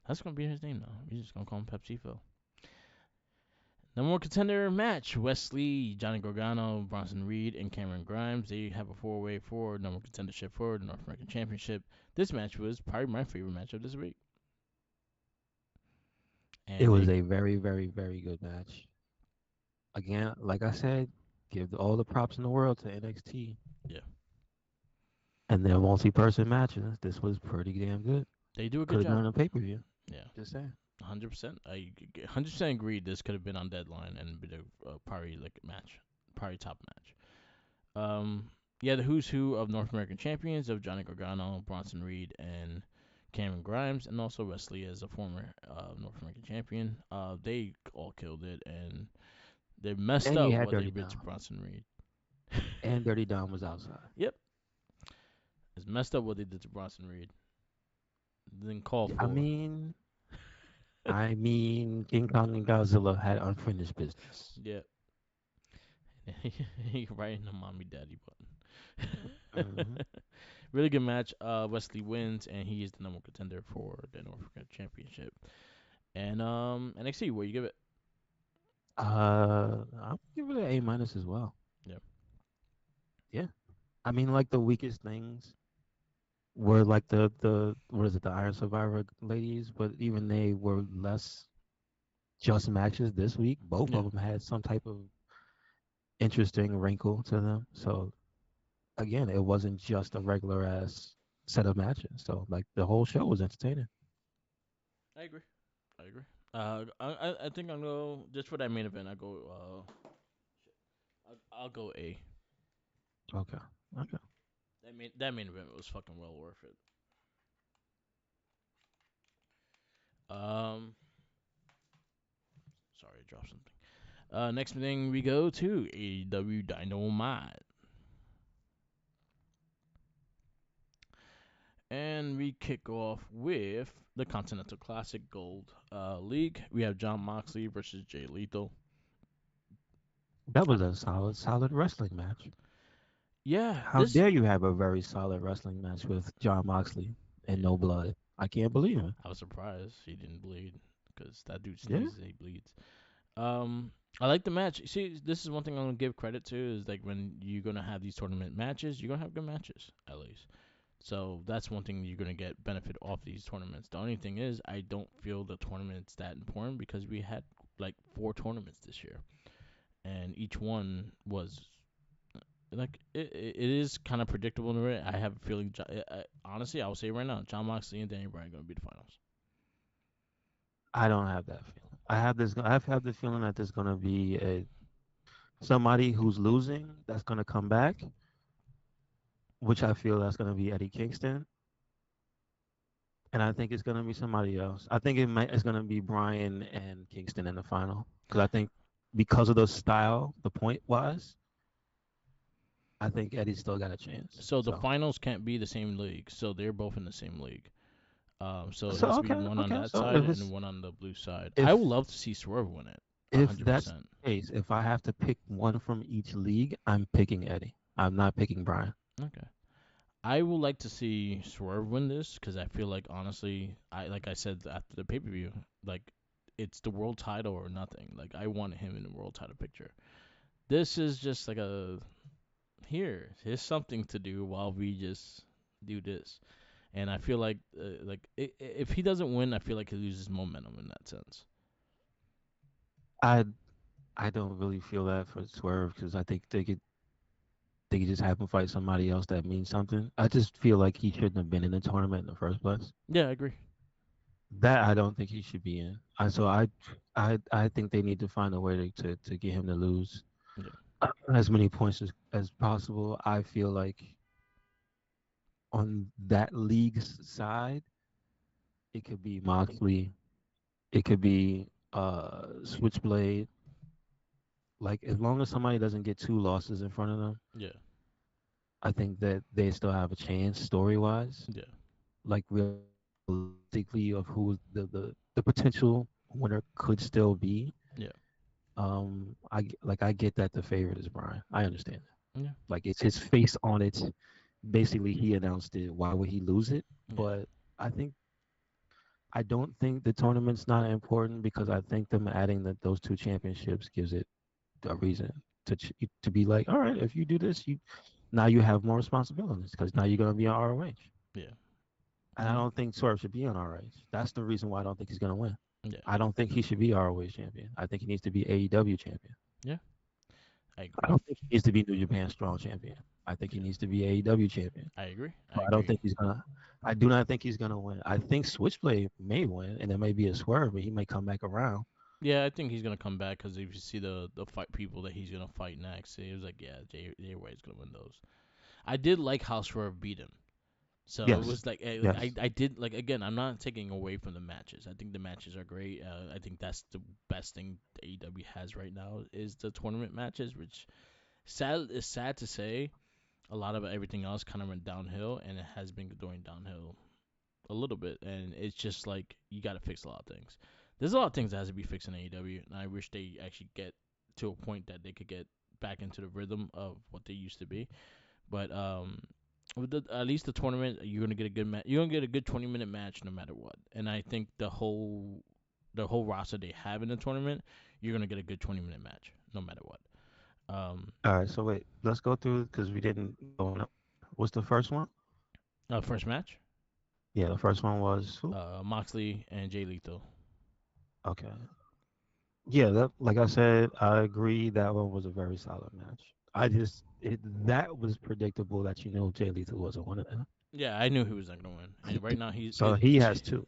That's gonna be his name now. We're just gonna call him Pepsi Phil. Number one contender match: Wesley, Johnny Gargano, Bronson Reed, and Cameron Grimes. They have a four-way for number one contendership for the North American Championship. This match was probably my favorite match of this week, It and was they a very, very, very good match. Again, like I said, give all the props in the world to NXT. yeah And their multi-person matches. This was pretty damn good. They do a Could good have job. done a pay-per-view. Yeah, Just saying. 100%. I 100% agree. This could have been on deadline and been a probably like match, probably top match. Yeah, the who's who of North American champions of Johnny Gargano, Bronson Reed, and Cameron Grimes, and also Wesley as a former North American champion. They all killed it, and they messed And you up had what they Dirty did to Dom. Bronson Reed. And Dirty Dom was outside. Yep, it's messed up what they did to Bronson Reed. Then call I for. mean, King Kong and Godzilla had unfinished business. Yeah, right in the mommy daddy button. Hmm. Really good match. Wesley wins, and he is the number one contender for the North American Championship. And NXT, what you give it? I'll give it an A minus as well. Yeah, Yeah. I mean, like the weakest things were like the what is it, the Iron Survivor ladies, but even they were less just matches this week. Both yeah, of them had some type of interesting wrinkle to them. So again, it wasn't just a regular ass set of matches. So like the whole show was entertaining. I agree. I agree. I think I'm gonna go just for that main event. I go. I'll go A. Okay. Okay. That main event was fucking well worth it. Um, sorry, I dropped something. Next thing we go to AEW Dynamite, and we kick off with the Continental Classic Gold League. We have John Moxley versus Jay Lethal. That Uh, was a solid wrestling match. yeah, How this. dare you have a very solid wrestling match with John Moxley and Yeah, no blood? I can't believe it. I was surprised he didn't bleed because that dude Yeah. sneezes, he bleeds. Um, I like the match. See, this is one thing I'm gonna give credit to is like when you're gonna have these tournament matches, you're gonna have good matches at least. So that's one thing you're gonna get benefit off these tournaments. The only thing is, I don't feel the tournament's that important because we had like 4 tournaments this year, and each one was like it is kind of predictable in a way. I have a feeling. Honestly, I will say right now, John Moxley and Daniel Bryan are gonna be the finals. I don't have that feeling. I've had the feeling that there's gonna be somebody who's losing that's gonna come back, which I feel that's gonna be Eddie Kingston, and I think it's gonna be somebody else. I think it's gonna be Bryan and Kingston in the final because I think because of the style, the point wise, I think Eddie's still got a chance. So the So finals can't be the same league. So they're both in the same league. So it so has to be okay, one on okay. that So side and one on the blue side. I would if love to see Swerve win it, a if hundred that's percent. the case, if I have to pick one from each league, I'm picking Eddie. I'm not picking Bryan. Okay. I would like to see Swerve win this because I feel like honestly, I like I said after the pay per view, like it's the world title or nothing. Like I want him in the world title picture. This is just like a here's something to do while we just do this. And I feel like if he doesn't win, I feel like he loses momentum in that sense. I I don't really feel that for Swerve because I think they could just have him fight somebody else that means something. I just feel like he shouldn't have been in the tournament in the first place. Yeah, I agree. That I don't think he should be in. I think they need to find a way to get him to lose Yeah, as many points as possible. I feel like on that league's side, it could be Moxley, it could be Switchblade. Like as long as somebody doesn't get 2 losses in front of them, yeah, I think that they still have a chance story wise. yeah, Like realistically of who the potential winner could still be. yeah, I get that the favorite is Brian. I understand that. yeah, Like it's his face on it. Basically, he announced it. Why would he lose it? yeah, But I think I don't think the tournament's not important because I think them adding those 2 championships gives it a reason to be like, all right, if you do this, you now you have more responsibilities because now you're gonna be on ROH. yeah, And I yeah, don't think Swerve should be on ROH. That's the reason why I don't think he's gonna win. yeah, I don't think he should be ROH champion. I think he needs to be AEW champion. yeah. I I agree. don't think he needs to be New Japan Strong Champion. I think he Yeah, needs to be AEW champion. I agree. I So I don't agree. think he's gonna. I do not think he's gonna win. I think Switchblade may win, and it may be a swerve, but he may come back around. Yeah, I think he's gonna come back because if you see the fight people that he's gonna fight next, he was like, yeah, Jay White's gonna win those. I did like how Swerve beat him. So it Yes, was like, yes. I did like again. I'm not taking away from the matches. I think the matches are great. I think that's the best thing AEW has right now is the tournament matches, which sad is sad to say. A lot of everything else kind of went downhill, and it has been going downhill a little bit. And it's just like you got to fix a lot of things. There's a lot of things that has to be fixed in AEW, and I wish they actually get to a point that they could get back into the rhythm of what they used to be. But with at least the tournament, you're gonna get a good You're gonna get a good 20-minute match no matter what. And I think the whole roster they have in the tournament, you're gonna get a good 20-minute match no matter what. Um, All right. So wait, let's go through because we didn't go on. What's the first one? First match, Yeah, the first one was who? Moxley and Jay Lethal. Okay. Yeah, that like I said, I agree that one was a very solid match. That was predictable that Jay Lethal wasn't one of them. Yeah, I knew he was not gonna win, and right now So he has two.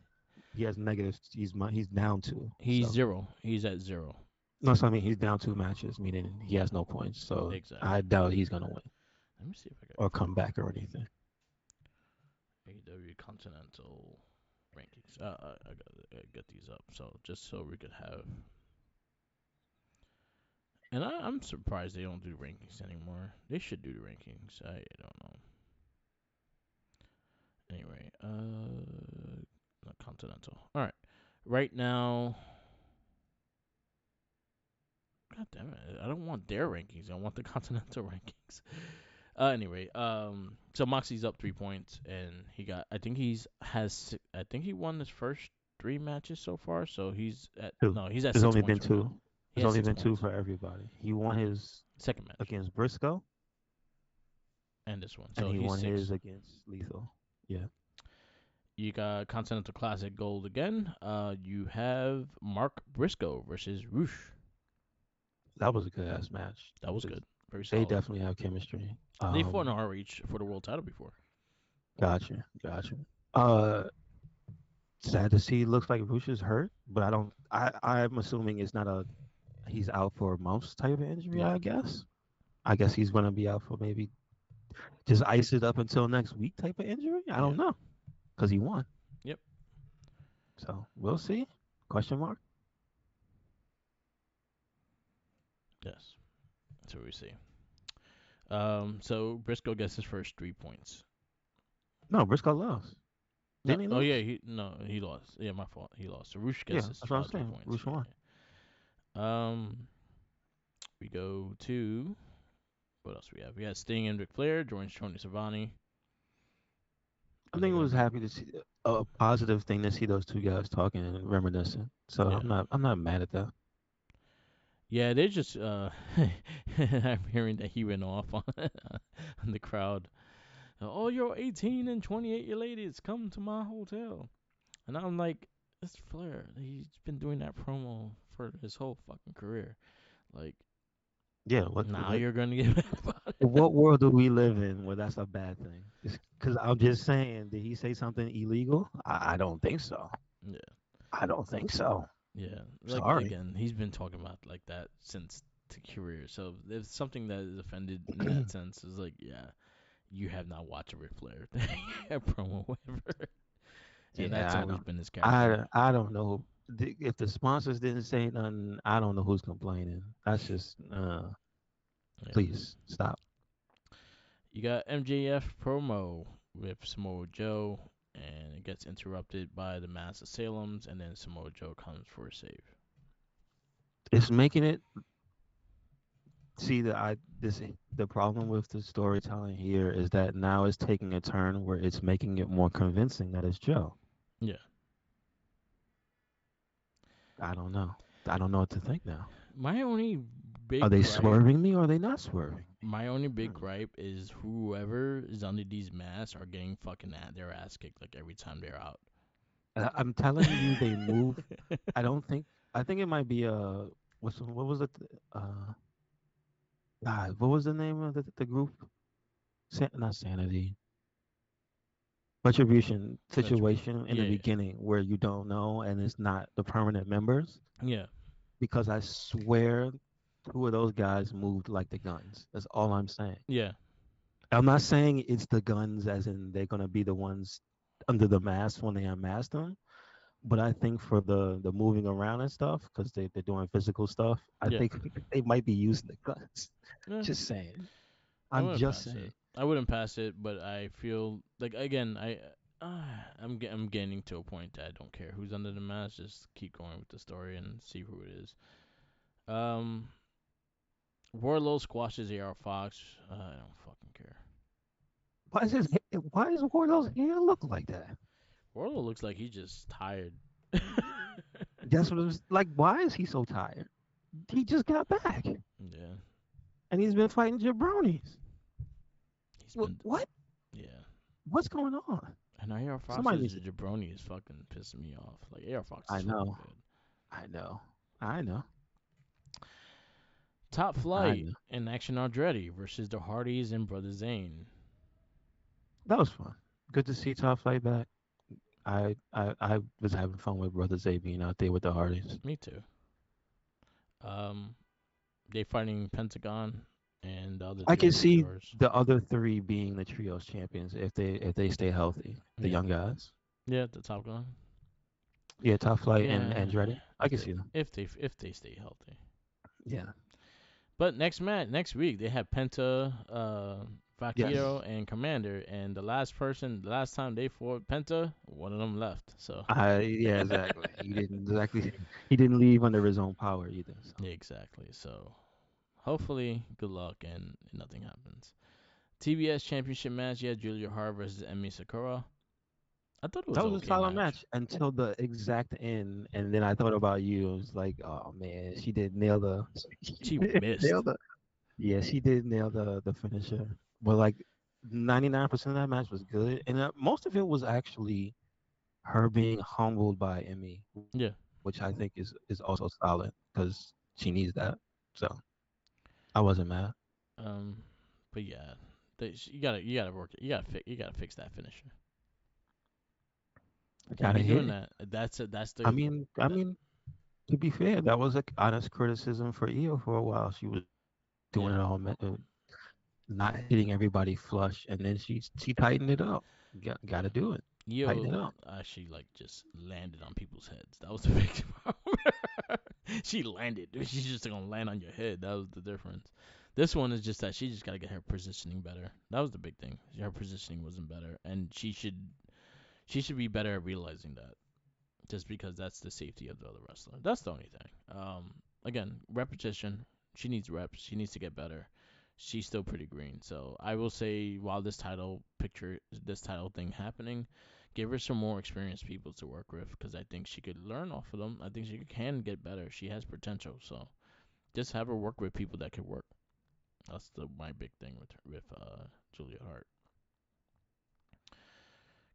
He has negative. He's down two. he's So zero. He's at zero. no, so I mean he's down two matches, meaning he Yeah, has no points. So I exactly. doubt he's gonna win Let me see if I or got come back or anything. AEW Continental rankings. I get these up so just so we could have. And I'm surprised they don't do rankings anymore. They should do the rankings. I don't know. Anyway, not Continental. All right, right now. God damn it! I don't want their rankings. I want the Continental rankings. Anyway, so Moxie's up 3 points, and he got. I think I think he won his first three matches so far. So he's at Two. no, he's at There's six only been points right now. two. He There's has only six been two points. for everybody. He won his Second match against Briscoe, and this one. and So he he's won his six. against Lethal. Yeah, You got Continental Classic Gold again. You have Mark Briscoe versus Roosh. that was a good ass match That was because good. Very they solid. definitely have chemistry. They fought in ROH for the world title before. Gotcha. Uh, sad to see. Looks like Rush is hurt, but I don't. I'm assuming it's not a. He's out for months type of injury. Yeah. I guess. I guess he's gonna be out for maybe just ice it up until next week type of injury. I don't Yeah. know because he won. Yep. So we'll see. Question mark. Yes. That's what we see. So Briscoe gets his first 3 points. No, Briscoe lost. No, Didn't he oh lose? yeah, he lost. Yeah, my fault. He lost. So Roosh Yeah, gets his that's what I'm three saying. points. Rush Yeah, won. yeah. We go to what else we have? We had Sting and Ric Flair joins Tony Schiavone, I and they're think it gonna was be happy to see a positive thing to see those two guys talking and reminiscing. So yeah. I'm not mad at that. Yeah, they just I'm hearing that he went off on, on the crowd. Oh, you're 18 and 28 year ladies, come to my hotel. And I'm like, it's Flair. He's been doing that promo for his whole fucking career. Like, Yeah, now you're gonna get mad about it. what world do we live in where that's a bad thing? Because I'm just saying, did he say something illegal? I don't think so. Yeah, I don't think so. yeah. Like Sorry. again, he's been talking about like that since the career. So if something that is offended in that sense is like, yeah, you have not watched a Ric Flair promo, whatever. And that's Yeah, I always don't. been his character. I don't know if the sponsors didn't say nothing. I don't know who's complaining. That's just Yeah. please stop. You got MJF promo with Samoa Joe, and it gets interrupted by the Mass of Salem's, and then Samoa Joe comes for a save. It's making it see that I this the problem with the storytelling here is that now it's taking a turn where it's making it more convincing that it's Joe. Yeah. I don't know. I don't know what to think now. My only Are big they gripe, swerving me or are they not swerving me? my only big Hmm. gripe is whoever is under these masks are getting fucking at their ass kicked like every time they're out. I'm telling you, they move. I don't think. I think it might be what was it? God, what was the name of the group? Not Sanity. Retribution Retribution. situation in the Yeah, beginning where you don't know and it's not the permanent members. yeah, Because I swear two of those guys moved like the guns. That's all I'm saying. yeah, I'm not saying it's the guns as in they're gonna be the ones under the mask when they unmask them. But I think for the moving around and stuff, because they're doing physical stuff, I yeah. think they might be using the guns. Yeah, Just saying. I I'm wouldn't just pass it. saying. I wouldn't pass it, but I feel like again, I'm getting to a point that I don't care who's under the mask. Just keep going with the story and see who it is. Um, Warlow squashes AR Fox. I don't fucking care. Why does Wardlow's hair look like that? Warlow looks like he's just tired. That's what it was like. Why is he so tired? He just got back Yeah, and he's been fighting jabronis. he's been. What? Yeah, What's going on? and AR Somebody Fox's needs to. jabroni is fucking pissing me off. Like AR Fox is I fucking know. good. I know. I know. Top I Flight know. and Action Andretti versus the Hardys and Brother Zane. That was fun. Good to see Top Flight back. I was having fun with Brother Zay being out there with the Hardys. Me too. Um, they fighting Pentagon and the other I three can see luchadors. the other three being the trios champions if they stay healthy. The Yeah, young guys. yeah, the Top Gun. Yeah, Top Flight and Yeah, Andretti. I if can they see them. if they stay healthy. Yeah. But next week they have Penta, Yes. Vaquero, and Commander, and the last time they fought Penta, one of them left. So Yeah, exactly. He didn't exactly he didn't leave under his own power either. So yeah, exactly. So hopefully, good luck and nothing happens. TBS Championship match, yeah, Julia Hart versus Emi Sakura. I thought it was that an was a okay solid match. match until the exact end, and then I thought about you. I was like, oh man, she did nail the She she did nail missed. the yeah, she did nail the finisher. But like 99% of that match was good, and most of it was actually her being humbled by Emmy, Yeah. which I think is also solid because she needs that. So I wasn't mad. Um, but yeah, you gotta work it. You gotta fix that finisher. Can't Gotta be hit doing it. that. That's I the mean, I that, mean, to be fair, that was a honest criticism for Io for a while. She was doing yeah. it all, not hitting everybody flush, and then she tightened it up. Got to do it. Tighten Yo it up. actually like just landed on people's heads. That was the big problem. She landed. She's just gonna land on your head. That was the difference. This one is just that she just gotta get her positioning better. That was the big thing. Her positioning wasn't better, and she should be better at realizing that. Just because that's the safety of the other wrestler. That's the only thing. Again, repetition. She needs reps. She needs to get better. She's still pretty green. So I will say, while this title thing happening, give her some more experienced people to work with because I think she could learn off of them. I think she can get better. She has potential. So just have her work with people that could work. That's my big thing with Julia Hart.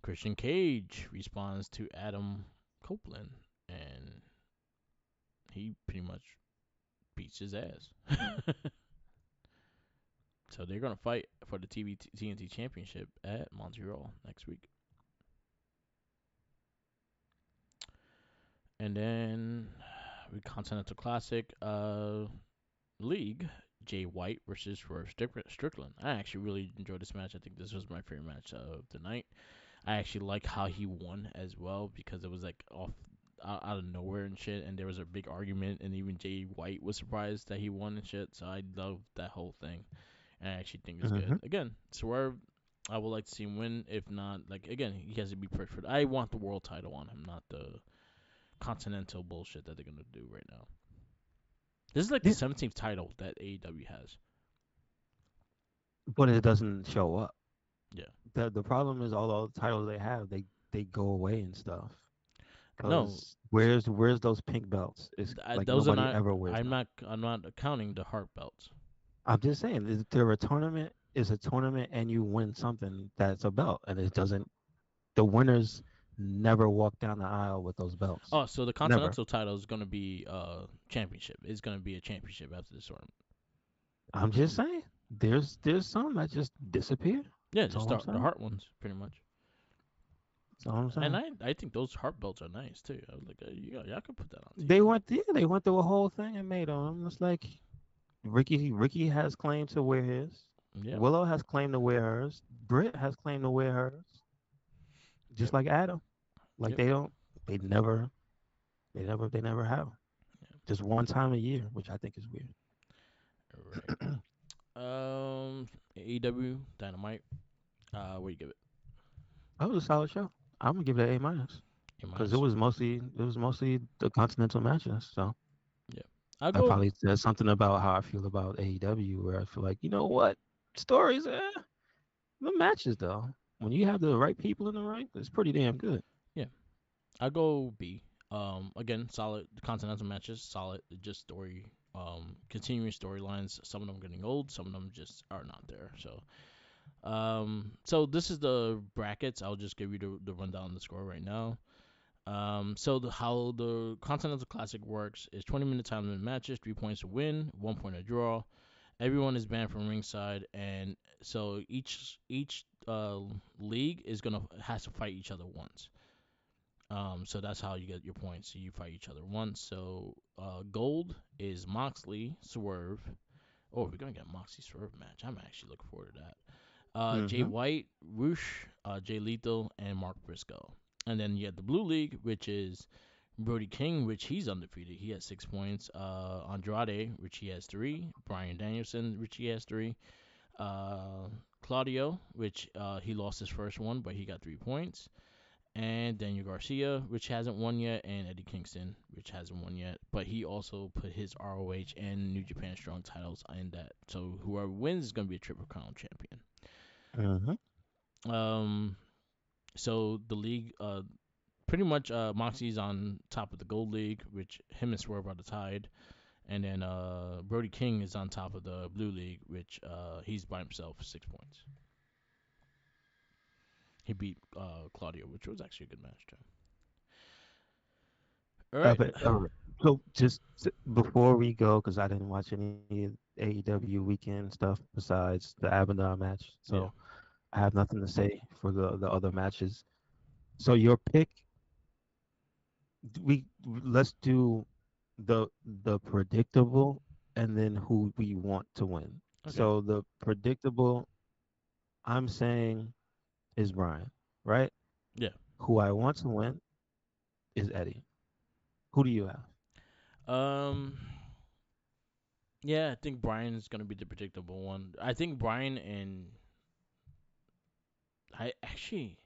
Christian Cage responds to Adam Copeland, and he pretty much beats his ass. So they're gonna fight for the TNT Championship at Montreal next week, and then with Continental Classic League, Jay White versus Swerve Strickland. I actually really enjoyed this match. I think this was my favorite match of the night. I actually like how he won as well because it was like off out of nowhere and shit, and there was a big argument, and even Jay White was surprised that he won and shit. So I love that whole thing. And I actually think it's good. Hmm. Again, Swerve, I would like to see him win. If not, like again, he has to be perfect. I want the world title on him, not the continental bullshit that they're gonna do right now. This is like the Yeah, 17th title that AEW has. but it doesn't show up. Yeah. The problem is all the titles they have, they go away and stuff. No, Cause where's those pink belts? It's like those are nobody not. ever wears them. I'm not counting the heart belts. I'm just saying, is there a tournament? Is a tournament and you win something that's a belt, and it doesn't. The winners never walk down the aisle with those belts. Oh, so the Never. continental title is gonna be championship. It's gonna be a championship after this tournament. I'm just saying, there's some that just disappear. Yeah, That's just all I'm the saying. heart ones, pretty much. That's all I'm And saying. I think those heart belts are nice too. I was like, y'all could put that on They TV. went yeah, they went through a whole thing and made on them. It's like Ricky has claim to wear his. Yep, Willow has claim to wear hers. Britt has claim to wear hers. Just yep, like Adam. Like yep. they don't they never they never have. Yeah. Just one time a year, which I think is weird. All right. AEW Dynamite. What do you give it? That was a solid show. I'm gonna give it an A minus. A Because minus. it was mostly the continental matches. So Yeah. I'll that go. probably says something about how I feel about AEW, where I feel like, you know what? Stories, the matches though. When you have the right people in the ring, it's pretty damn good. Yeah. I'll go B. Again, solid continental matches. Solid. Just story. Continuing storylines. Some of them getting old. Some of them just are not there. So this is the brackets. I'll just give you the rundown of the score right now. So how the Continental Classic works is 20-minute time limit matches, 3 points to win, 1 point a draw. Everyone is banned from ringside, and so each league is gonna has to fight each other once. So that's how you get your points. So you fight each other once. So gold is Moxley, Swerve. Oh, we're gonna get a Moxley Swerve match. I'm actually looking forward to that. Jay Mm-hmm. White, Roosh, Jay Lethal, and Mark Briscoe. And then you have the Blue League, which is Brody King, which he's undefeated. He has 6 points. Andrade, which he has three. Brian Danielson, which he has three. Uh, Claudio, which he lost his first one, but he got 3 points. And Daniel Garcia, which hasn't won yet, and Eddie Kingston, which hasn't won yet, but he also put his ROH and New Japan Strong titles in that. So whoever wins is gonna be a Triple Crown champion. Mm-hmm. Um, so the league, pretty much, Moxie's on top of the Gold League, which him and Swerve are the tied, and then Brody King is on top of the Blue League, which he's by himself, 6 points. He beat Claudio, which was actually a good match too. All right. All right. So before we go, because I didn't watch any AEW weekend stuff besides the Abaddon match, Yeah. so I have nothing to say for the other matches. So your pick, we let's do the predictable and then who we want to win. Okay. So the predictable, I'm saying, is Brian, right? Yeah. Who I want to win is Eddie. Who do you have? Um. Yeah, I think Brian is gonna be the predictable one. I think Brian and I actually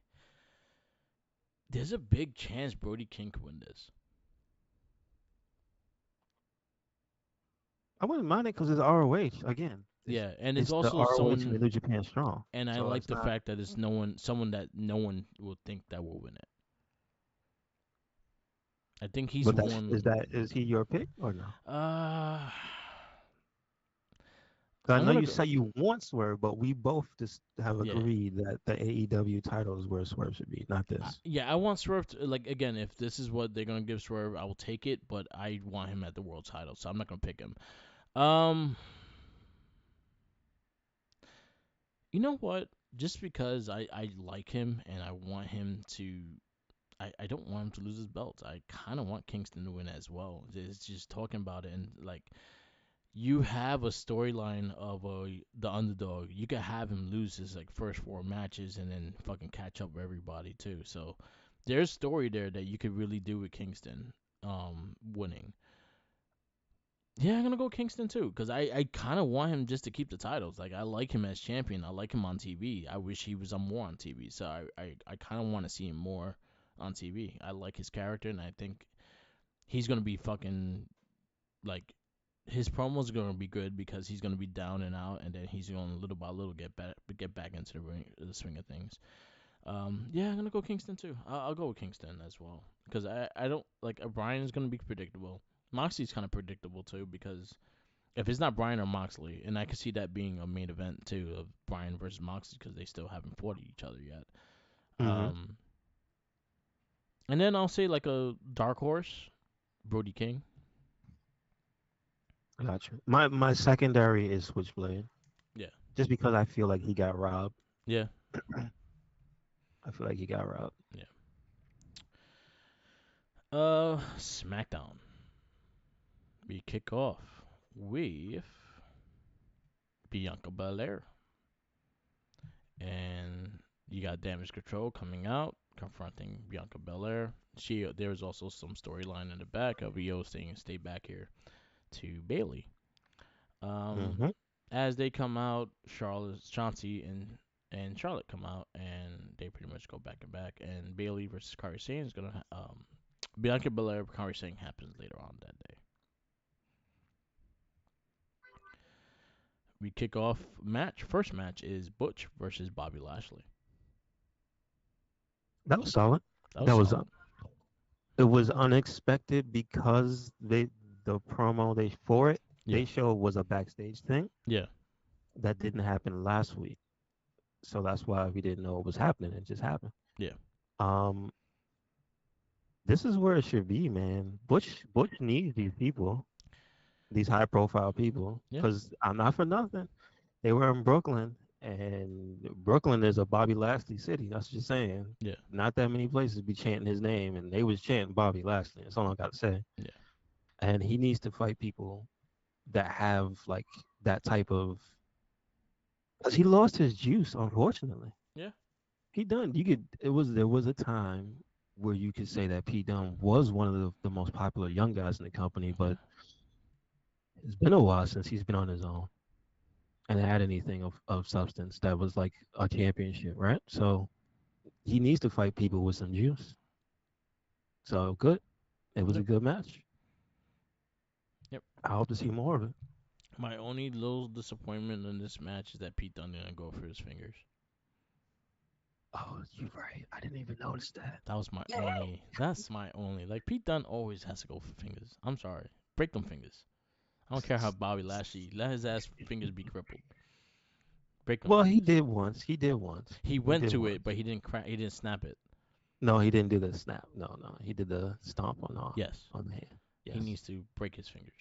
there's a big chance Brody King could win this. I wouldn't mind it because it's ROH again. Yeah, and it's It's the also ROH and the someone, New Japan Strong. and I So like it's the not. fact that it's no one, someone that no one will think that will win it. I think he's But one. is he your pick or no? Uh, 'Cause I I'm know gonna you go. say you want Swerve, but we both just have Yeah, agreed that the AEW title is where Swerve should be, not this. yeah. I want Swerve to, like, again. If this is what they're gonna give Swerve, I will take it. But I want him at the world title, so I'm not gonna pick him. Um, you know what? Just because I like him and I want him to, I don't want him to lose his belt. I kind of want Kingston to win as well. It's just talking about it, and like, you have a storyline of the underdog. You could have him lose his like first four matches and then fucking catch up with everybody too. So there's story there that you could really do with Kingston winning. Yeah, I'm gonna go Kingston too, cause I kind of want him just to keep the titles. Like, I like him as champion. I like him on TV. I wish he was on more on TV. So I kind of want to see him more on TV. I like his character, and I think he's gonna be fucking, like, his promos are gonna be good because he's gonna be down and out, and then he's gonna little by little get back into the swing of things. Yeah, I'm gonna go Kingston too. I'll go with Kingston as well, because I don't like, Brian is gonna be predictable. Moxley's kind of predictable too, because if it's not Brian or Moxley, and I could see that being a main event too of Brian versus Moxley, because they still haven't fought each other yet. Hmm. Um, and then I'll say like a dark horse, Brody King. Gotcha. My secondary is Switchblade, Yeah, just because I feel like he got robbed. yeah, I feel like he got robbed. yeah. SmackDown. We kick off with Bianca Belair, and you got Damage Control coming out, confronting Bianca Belair. There was also some storyline in the back of Io saying, "Stay back here," to Bailey. Um, Hmm. as they come out, Charlotte, Chauncey, and Charlotte come out, and they pretty much go back and back. And Bailey versus Kairi Sane is gonna Bianca Belair Kairi Sane happens later on that day. We kick off match. First match is Butch versus Bobby Lashley. That was solid. That was That was solid. it was unexpected because the promo they for it Yeah, they showed was a backstage thing yeah, that didn't happen last week. So that's why we didn't know what was happening. It just happened. yeah, Um, this is where it should be, man. Butch needs these people, these high profile people, yeah, because I'm not for nothing. They were in Brooklyn, and Brooklyn is a Bobby Lashley city. That's just saying. yeah, Not that many places be chanting his name, and they was chanting Bobby Lashley. That's all I got to say. yeah, And he needs to fight people that have like that type of. Cause he lost his juice, unfortunately. yeah. He done. You could. It was there was a time where you could say that Pete Dunne was one of the most popular young guys in the company, but it's been a while since he's been on his own and had anything of substance that was like a championship, right? So he needs to fight people with some juice. So good. It was a Yep, good match. yep. I hope to see more of it. My only little disappointment in this match is that Pete Dunne didn't go for his fingers. Oh, you're right. I didn't even notice that. That was my only. That's my only. Like Pete Dunne always has to go for fingers. I'm sorry, break them fingers. I don't care how Bobby Lashley let his ass fingers be crippled. Break them Well, he fingers. did once. He did once. He He went did to it, once. but he didn't crack. He didn't snap it. No, he didn't do the snap. No, no. He did the stomp Yes, on the hand. he Yes. needs to break his fingers.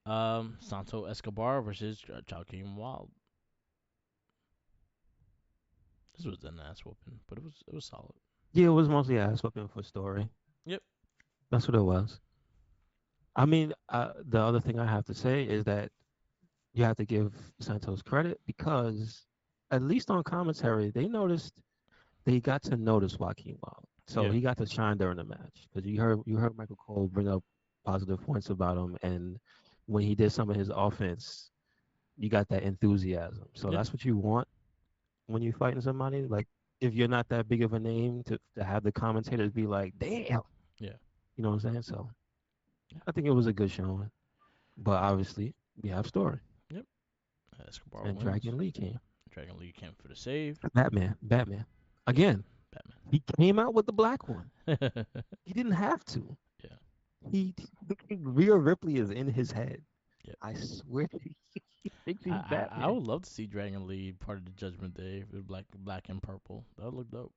Santo Escobar versus Joaquin Wild. This was an ass whooping, but it was solid. Yeah, it was mostly ass whipping for story. Yep. That's what it was. I mean, the other thing I have to say is that you have to give Santos credit because, at least on commentary, they got to notice Joaquin Wild, so Yeah. he got to shine during the match because you heard Michael Cole bring up positive points about him, and when he did some of his offense, you got that enthusiasm. So Yeah. that's what you want when you're fighting somebody. Like if you're not that big of a name to have the commentators be like, damn, Yeah. you know what I'm saying? So Yeah. I think it was a good showing. But obviously, we have story. Yep. Escobar And wins. Dragon Lee came. Dragon Lee came for the save. Batman. Yep. Again, he came out with the black one. Batman. He didn't have to. Yeah. He Rhea Ripley is in his head. Yep. I swear he thinks I, he's I Batman. would love to see Dragon Lee part of the Judgment Day with black and purple. That would look dope.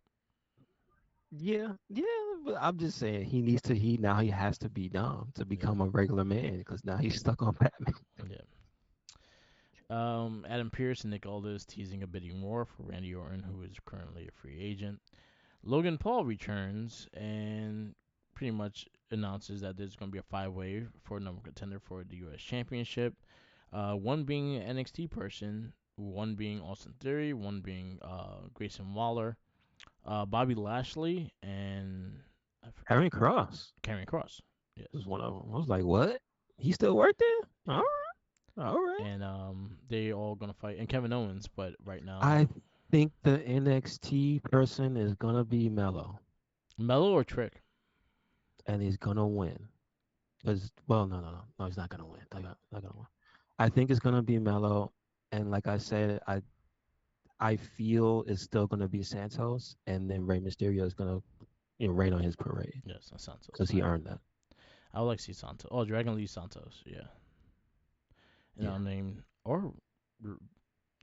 Yeah, yeah, but I'm just saying he needs to. He now he has to be dumb to Yeah. become a regular man because now he's stuck on Batman. Yeah. Adam Pearce and Nick Aldis teasing a bidding war for Randy Orton, who is currently a free agent. Logan Paul returns and pretty much announces that there's going to be a five-way for a number contender for the U.S. Championship. One being an NXT person, one being Austin Theory, one being Grayson Waller, Bobby Lashley, and I forgot Aaron Cross Karrion Cross. was Yes, one of them. I was like, what? He still worked there? All right, all right. and they all gonna fight, and Kevin Owens. But right I now, think the NXT person is gonna be Mello, Mello or Trick. and he's gonna win. Cause well, no, he's not gonna win. Not gonna win. I think it's gonna be Mello, and like I said, I feel it's still gonna be Santos, and then Rey Mysterio is gonna rain on his parade Yes, that's Santos. because he earned that. I would like to see Santos. Oh, Dragon Lee Santos. Yeah, and Yeah, I'll name or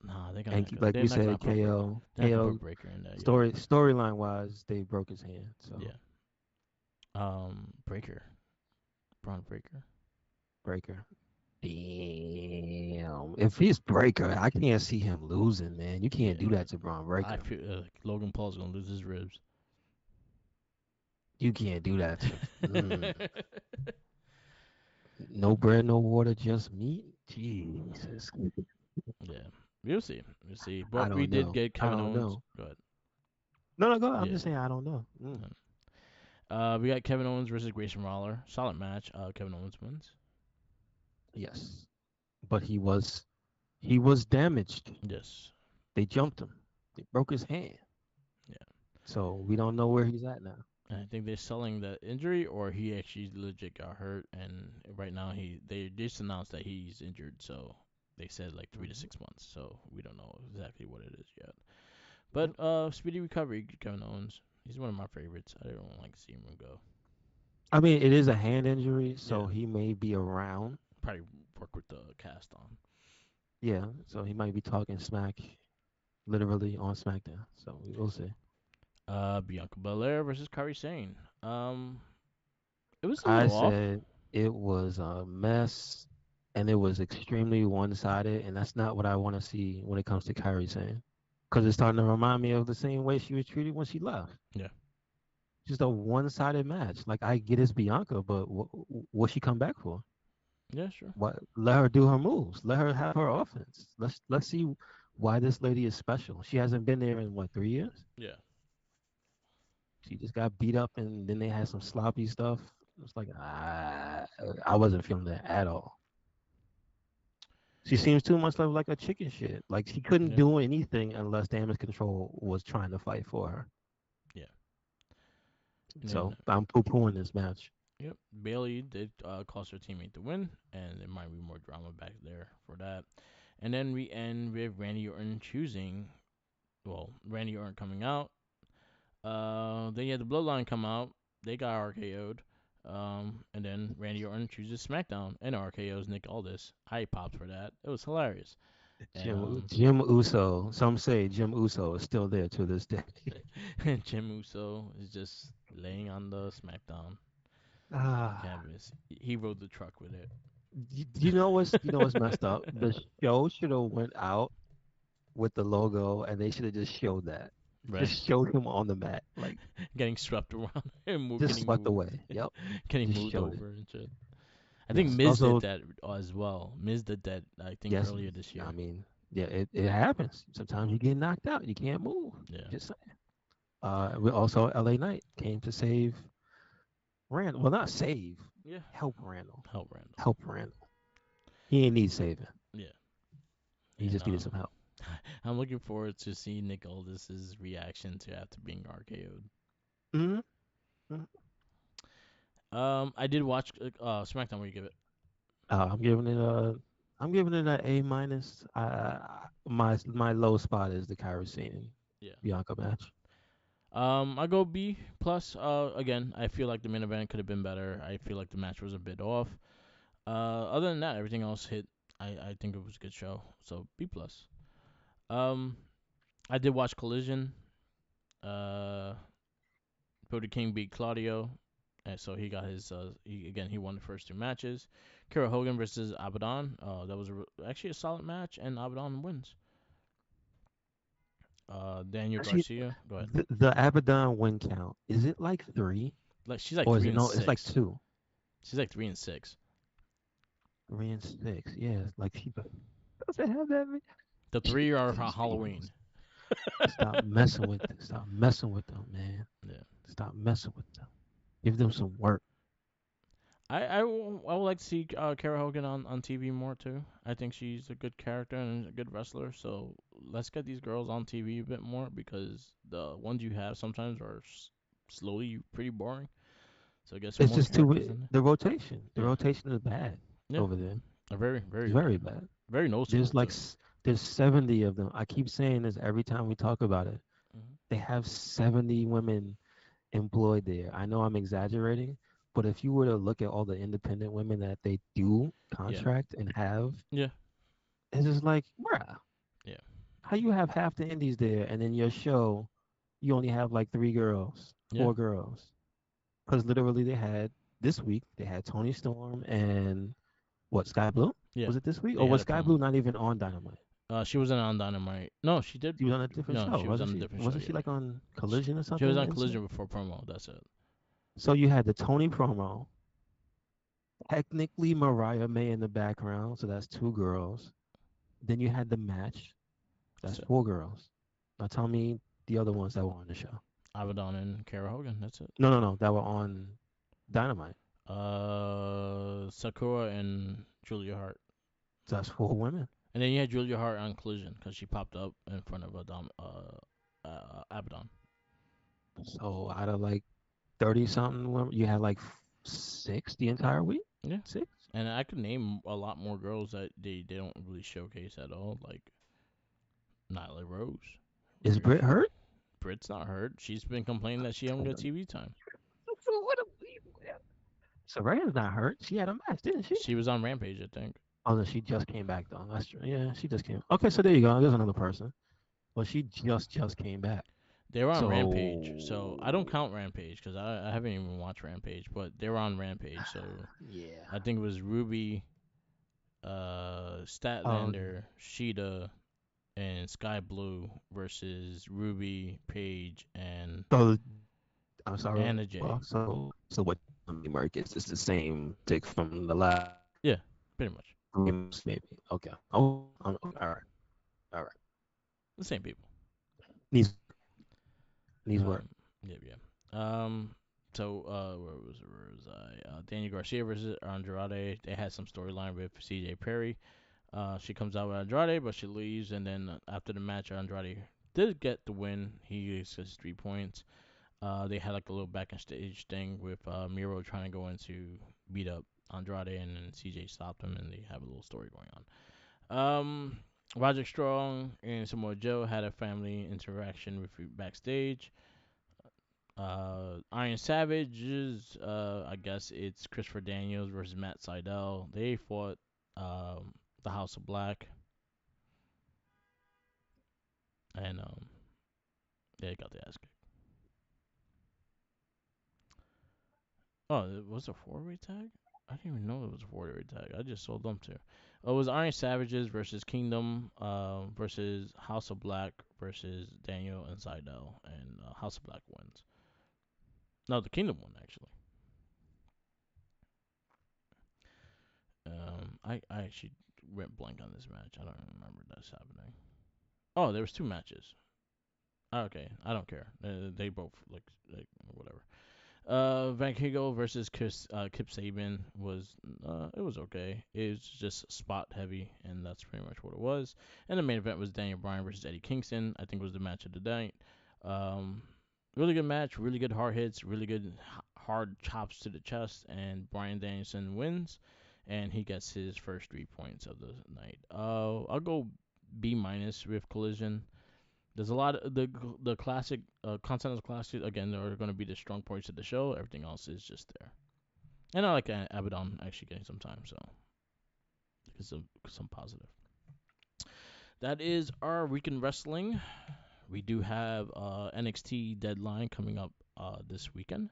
nah, they're gonna and go. like They're we not gonna said, put Break. They're not gonna put KO Breaker in there. Yeah, storyline wise, they broke his hand. So yeah. Breaker. Braun Breaker. Breaker. Damn. If he's Breaker, I can't see him losing, man. You can't Yeah, do that to Braun I Breaker. feel Logan Paul's gonna lose his ribs. You can't do that to. No bread, no water, just meat. Jesus. Yeah, we'll see. We'll see. I But we don't did know. get I Kevin don't Owens. know. Good. No, no, go. I'm Yeah. just saying I don't know. We got Kevin Owens versus Grayson Waller. Solid match. Kevin Owens wins. Yes, but he was damaged. Yes. They jumped him. They broke his hand. Yeah. So we don't know where he's at now. And I think they're selling the injury, or he actually legit got hurt, and right now they just announced that he's injured. So they said like 3 to 6 months. So we don't know exactly what it is yet. Yep. But speedy recovery, Kevin Owens. He's one of my favorites. I don't like seeing him go. I mean, it is a hand injury, Yeah. so he may be around. Probably work with the cast on. Yeah, so he might be talking smack, literally on SmackDown. So we will see. Bianca Belair versus Kairi Sane. It was a I little off. said it was a mess, and it was extremely one-sided, and that's not what I want to see when it comes to Kyrie saying, because it's starting to remind me of the same way she was treated when she left. Yeah. Just a one-sided match. Like I get it's Bianca, but what she come back for? Yeah, sure. What? Let her do her moves. Let her have her offense. Let's see why this lady is special. She hasn't been there in what 3 years. Yeah. She just got beat up, and then they had some sloppy stuff. It's like I wasn't feeling that at all. She seems too much like a chicken shit. Like she couldn't Yeah. do anything unless damage control was trying to fight for her. Yeah. And then So I'm poo-pooing this match. yep, Bailey did cost her teammate the win, and there might be more drama back there for that. And then we end with Randy Orton choosing, well, Randy Orton coming out. Then you had the Bloodline come out. They got RKO'd. And then Randy Orton chooses SmackDown and RKO's Nick Aldis. I popped for that. It was hilarious. And Jim Uso. Some say Jim Uso is still there to this day. Jim Uso is just laying on the SmackDown Ah, canvas. He rode the truck with it. you know what's messed up? The show should have went out with the logo, and they should have just showed that. Right. Just showed him on the mat, like Getting swept around and just getting swept moved, away. Yep, getting just moved showed it. over and shit. I think Yes. Miz did Also, that as well. Miz did that, I think, yes. earlier this I year. mean, yeah, it happens. Sometimes you get knocked out. You can't move. Yeah. Just saying. We also LA Knight came to save Randall. Well, not save. Yeah. Help Randall. Help Randall. Help Randall. He ain't need saving. Yeah. He And just needed some help. I'm looking forward to seeing Nick Aldis's reaction to after being RKO'd. hmm hmm I did watch SmackDown. What do you give it? I'm giving it a. I'm giving it an A minus. My low spot is the Kyrie Sane Yeah. Bianca match. I go B plus. Again, I feel like the main event could have been better. I feel like the match was a bit off. Other than that, everything else hit. I think it was a good show. So B plus. Um, I did watch Collision. Uh, Brody King beat Claudio, and so he got his. He won the first two matches. Kira Hogan versus Abaddon. That was actually a solid match, and Abaddon wins. Daniel Actually, Garcia. Go ahead. the Abaddon win count is it like 3 Like she's like or is three it and no? It's like six. 2, She's like 3 and 6. 3 and 6. Yeah, like she doesn't have that many. The three are These Halloween. females. Stop messing with them, man. Yeah. Stop messing with them. Give them some work. I would like to see Kara Hogan on TV more too. I think she's a good character and a good wrestler. So let's get these girls on TV a bit more because the ones you have sometimes are slowly pretty boring. So get some It's more just characters too in there. the rotation. The Yeah, rotation is bad yeah, over there. very very It's very bad. very There's noticeable like too. there's 70 of them. I keep saying this every time we talk about it. Hmm. They have 70 women employed there. I know I'm exaggerating, but if you were to look at all the independent women that they do Yeah, contract and have, yeah, it's just like, bruh, yeah, how you have half the indies there and then your show, you only have like 3 girls, yeah, 4 girls. Because literally they had this week they had Tony Storm and what, Sky Blue? Yeah, Was it this week? they Or had was a Sky promo. Blue not even on Dynamite? She wasn't on Dynamite. No, she did. She was on a different No, show, she was wasn't on a she? different show. Wasn't she Yeah, like on she, Collision or she was something? on Insane. Collision before promo. That's it. So you had the Tony promo, technically Mariah May in the background, so that's two girls. Then you had the match, That's that's it. four girls. Now tell me the other ones that were on the show. Abaddon and Kara Hogan. That's it. No, no, no, that were on Dynamite. Sakura and Julia Hart. So that's four women. And then you had Julia Hart on Collision because she popped up in front of Abaddon. So out of like 30 something women, you had like six the entire week? Yeah, Six? and I could name a lot more girls that they don't really showcase at all, like Nyla Rose. Is Britt hurt? Britt's not hurt. She's been complaining that she don't get TV time. So what a Soraya's not hurt. She had a match, didn't she? She was on Rampage, I think. Oh no, she just came back though. That's true. Yeah, she just came. Okay, so there you go. There's another person. Well, she just came back. They were on Rampage, so I don't So count Rampage because I haven't even watched Rampage, but they were on Rampage, so yeah. I think it was Ruby, Oh yeah. Statlander, Sheeta, and Sky Blue versus Ruby, Paige, and So I'm sorry. Anna Jay. Well, so what? I mean, Marcus, it's the same dick from the last Yeah, pretty much games, maybe. Okay. Oh, all right, all right. the same people. Needs needs work. Um, yeah, yeah. So where was I? Daniel Garcia versus Andrade. They had some storyline with CJ Perry. She comes out with Andrade, but she leaves, and then after the match, Andrade did get the win. He gets his 3 points. They had like a little back and stage thing with Miro trying to go in to beat up Andrade, and then CJ stopped him, and they have a little story going on. Roderick Strong and Samoa Joe had a family interaction with backstage. Iron Savages, I guess it's Christopher Daniels versus Matt Sydal. They fought the House of Black, and they got the ass kicked. Oh, it was a four-way tag? I didn't even know it was a four-way tag. I just sold them too. Oh, it was Iron Savages versus Kingdom versus House of Black versus Daniel and Seidel, and House of Black wins. No, the Kingdom won actually. I actually went blank on this match. I don't remember this happening. Oh, there was two matches. Okay, I don't care. They both like whatever. Van Hegel versus Kip Sabian was it was okay. It was just spot heavy, and that's pretty much what it was. And the main event was Daniel Bryan versus Eddie Kingston. I think was the match of the night. Um, really good match, really good hard hits, really good hard chops to the chest, and Bryan Danielson wins, and he gets his first 3 points of the night. I'll go B minus with Collision. There's a lot of the classic Continental Classic. Again, there are going to be the strong points of the show. Everything else is just there. And I like Abaddon actually getting some time, so it's some positive. That is our week in wrestling. We do have NXT Deadline coming up this weekend.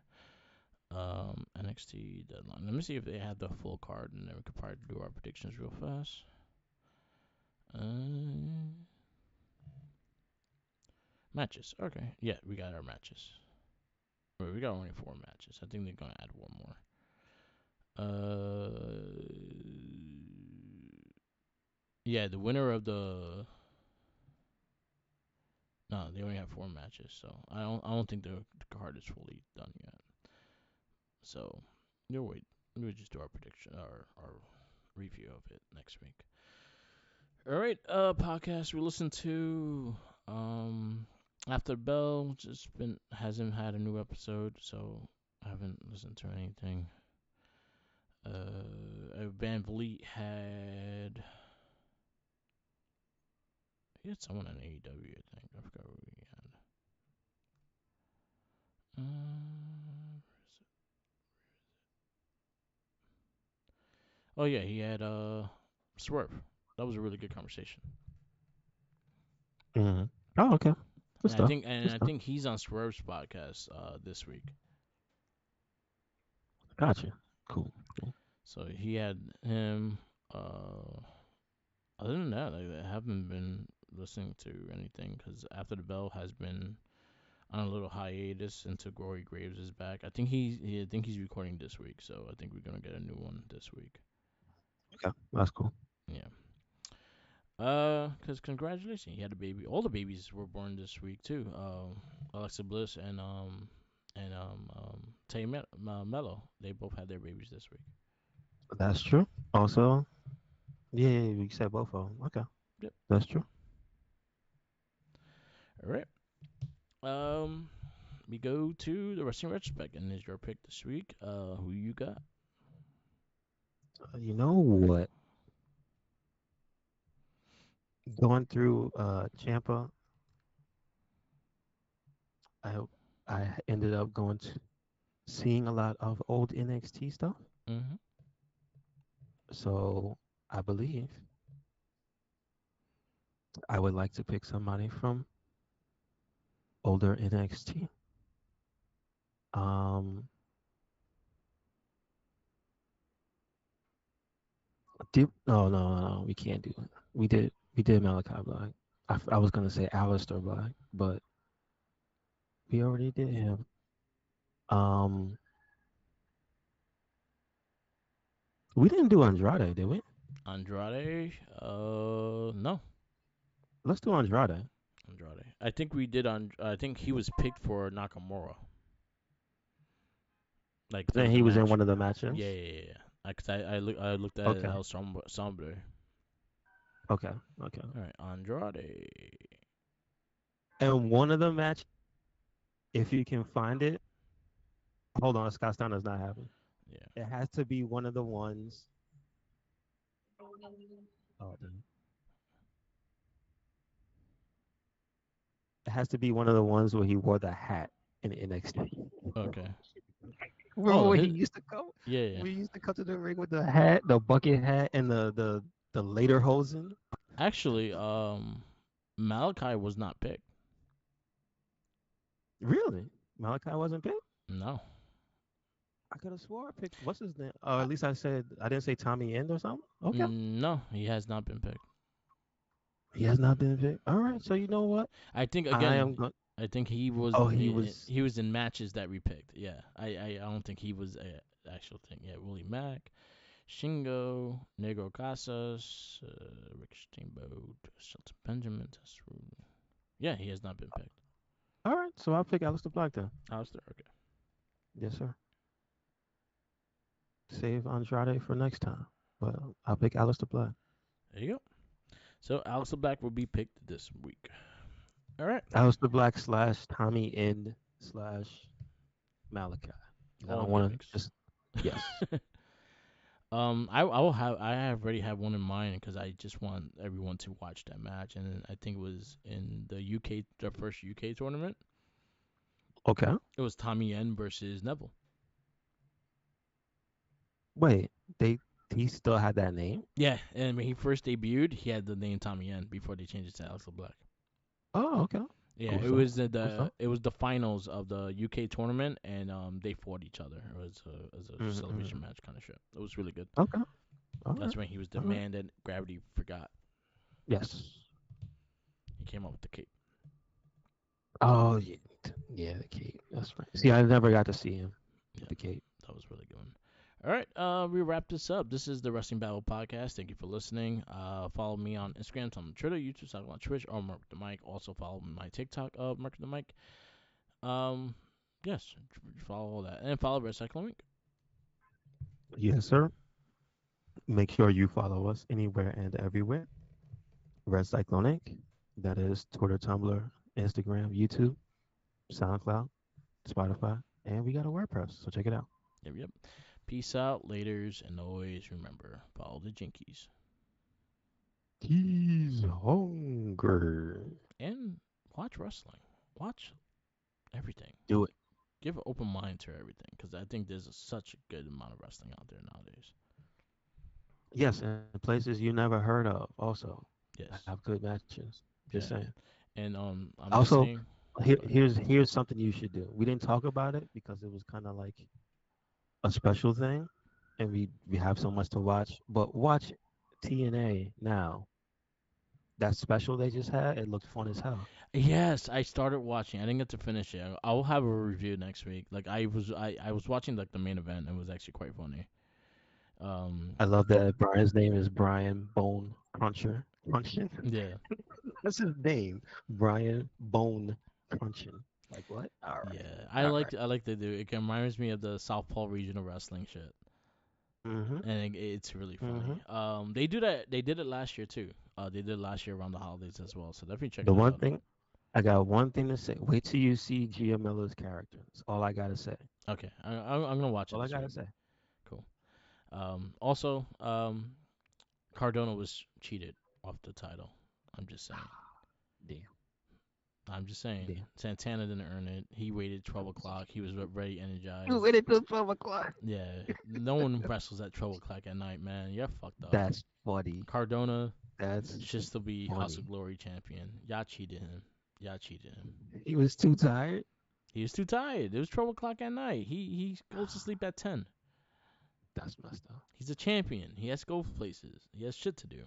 NXT Deadline. Let me see if they have the full card, and then we could probably do our predictions real fast. Matches. Okay. Yeah, we got our matches. Wait, we got only 4 matches. I think they're gonna add one more. Uh, yeah, the winner of the no, they only have 4 matches, so I don't think the card is fully done yet. So you'll wait. We'll just do our prediction, our review of it next week. All right, podcast we listened to After Bell just been hasn't had a new episode, so I haven't listened to anything. Van Vliet he had someone on AEW, I think. I forgot who he had. Oh yeah, he had Swerve. That was a really good conversation. Mm-hmm. Oh, okay. Good And I stuff. think and Good I stuff. think he's on Swerve's podcast this week. Gotcha. Cool. Cool. So he had him. Other than that, like, I haven't been listening to anything because After the Bell has been on a little hiatus until Glory Graves is back. I think he's recording this week, so I think we're gonna get a new one this week. Okay, that's cool. Yeah. Cause congratulations, he had a baby. All the babies were born this week too. Alexa Bliss and Mello. They both had their babies this week. That's true. Also, yeah, we said both of them. Okay, Yep. that's true. All right. Um, we go to the wrestling retrospect, and is your pick this week? Who you got? You know what? Going through Champa, I I ended up going to seeing a lot of old NXT stuff. Mm-hmm. So I believe I would like to pick somebody from older NXT. Um, no, we can't do it. We did Malachi Black. I was gonna say Alistair Black, but we already did him. Um, we didn't do Andrade, did we? Andrade. No, Let's do Andrade. Andrade. I think we did on. I think he was picked for Nakamura. Like there And was a he was in match. one of the Yeah, matches. yeah, yeah. Yeah. I looked at it. Okay, That was somber. okay, okay. All right, Andrade. And one of the matches, if you can find it, hold on, Scott Steiner's not having. Yeah. It has to be one of the ones. Oh, damn. It has to be one of the ones where he wore the hat in NXT. Okay. Remember Oh, when he his. used to come? Yeah, yeah. We used to come to the ring with the hat, the bucket hat, and the later hosen. Actually, Malachi was not picked. Really? Malachi wasn't picked? No. I could have swore I picked what's his name? Or at least I didn't say Tommy End or something. Okay. No, he has not been picked. He has not been picked. All right. So you know what? I think I again, am going. I think he was Oh, he was. he was in matches that we picked. Yeah, I don't think he was a actual thing. Yeah, Willie Mack, Shingo, Negro Casas, Rick Steamboat, Shelton Benjamin. That's rude. Yeah, he has not been picked. All right. So I'll pick Alistair Black then. Alistair, okay. Yes, sir. Save Andrade for next time. Well, I'll pick Alistair Black. There you go. So Alistair Black will be picked this week. All right, Alistair Black slash Tommy End slash Malachi. 'Cause I all don't want to gimmicks. just. Yes. I will have I have already have one in mind because I just want everyone to watch that match, and I think it was in the UK, the first UK tournament. Okay. It was Tommy Yen versus Neville. Wait. They he still had that name? Yeah, and when he first debuted, he had the name Tommy Yen before they changed it to Alex Black. Oh, okay. Yeah, Cool it stuff. was Cool stuff. it was the finals of the UK tournament, and they fought each other. It was a celebration Mm-hmm. match kind of shit. It was really good. Okay. All That's right. when he was the All right. man that gravity forgot. Yes. He came up with the cape. Oh yeah. Yeah, the cape. That's right. See, I never got to see him with Yeah, the cape. that was really good. All right, we wrap this up. This is the Wrestling Battle Podcast. Thank you for listening. Follow me on Instagram, on Twitter, YouTube, on Twitch, or Mark the Mic. Also follow my TikTok, Mark the Mic. Um, yes, follow all that, and follow Recycling Week. Yes, sir. Make sure you follow us anywhere and everywhere. Red Cyclone Inc. That is Twitter, Tumblr, Instagram, YouTube, SoundCloud, Spotify, and we got a WordPress. So check it out. Yep, yep. Peace out, laters, and always remember follow the Jinkies He's hungry. and watch wrestling. Watch everything. Do it. Give an open mind to everything because I think there's such a good amount of wrestling out there nowadays. Yes, and places you never heard of also Yes. have good matches. Just Yeah. saying. And I'm just Also, saying. here, Go ahead. here's here's something you should do. We didn't talk about it because it was kind of like a special thing, and we have so much to watch. But watch TNA now. That special they just had, it looked fun as hell. Yes, I started watching. I didn't get to finish it. I'll have a review next week. Like I was watching like the main event. It was actually quite funny. Um, I love that Brian's name is Brian Bone Cruncher. Crunchin. yeah, That's his name. Brian Bone Crunchin. Like what? All right. yeah. All right. I like to do. It reminds me of the Southpaw regional wrestling shit, Mm-hmm. and it's really Mm-hmm. funny. They do that. They did it last year too. They did it last year around the holidays as well. So definitely check The that one out. thing I got one thing to say. Wait till you see Gia Miller's character. That's all I gotta say. Okay, I'm gonna watch it All I this gotta week. say. Cool. Also, Cardona was cheated off the title. I'm just saying. Damn. I'm just saying. Damn. Santana didn't earn it. He waited 12 o'clock. He was very You energized. waited till 12 o'clock. Yeah, no one wrestles at 12 o'clock at night, man. You're fucked up. That's funny. Cardona That's should still be House of funny. Glory champion. Y'all cheated him. Y'all cheated him. He was too tired. He was too tired. It was 12 o'clock at night. He goes to sleep at 10. That's messed up. He's a champion. He has to go places. He has shit to do.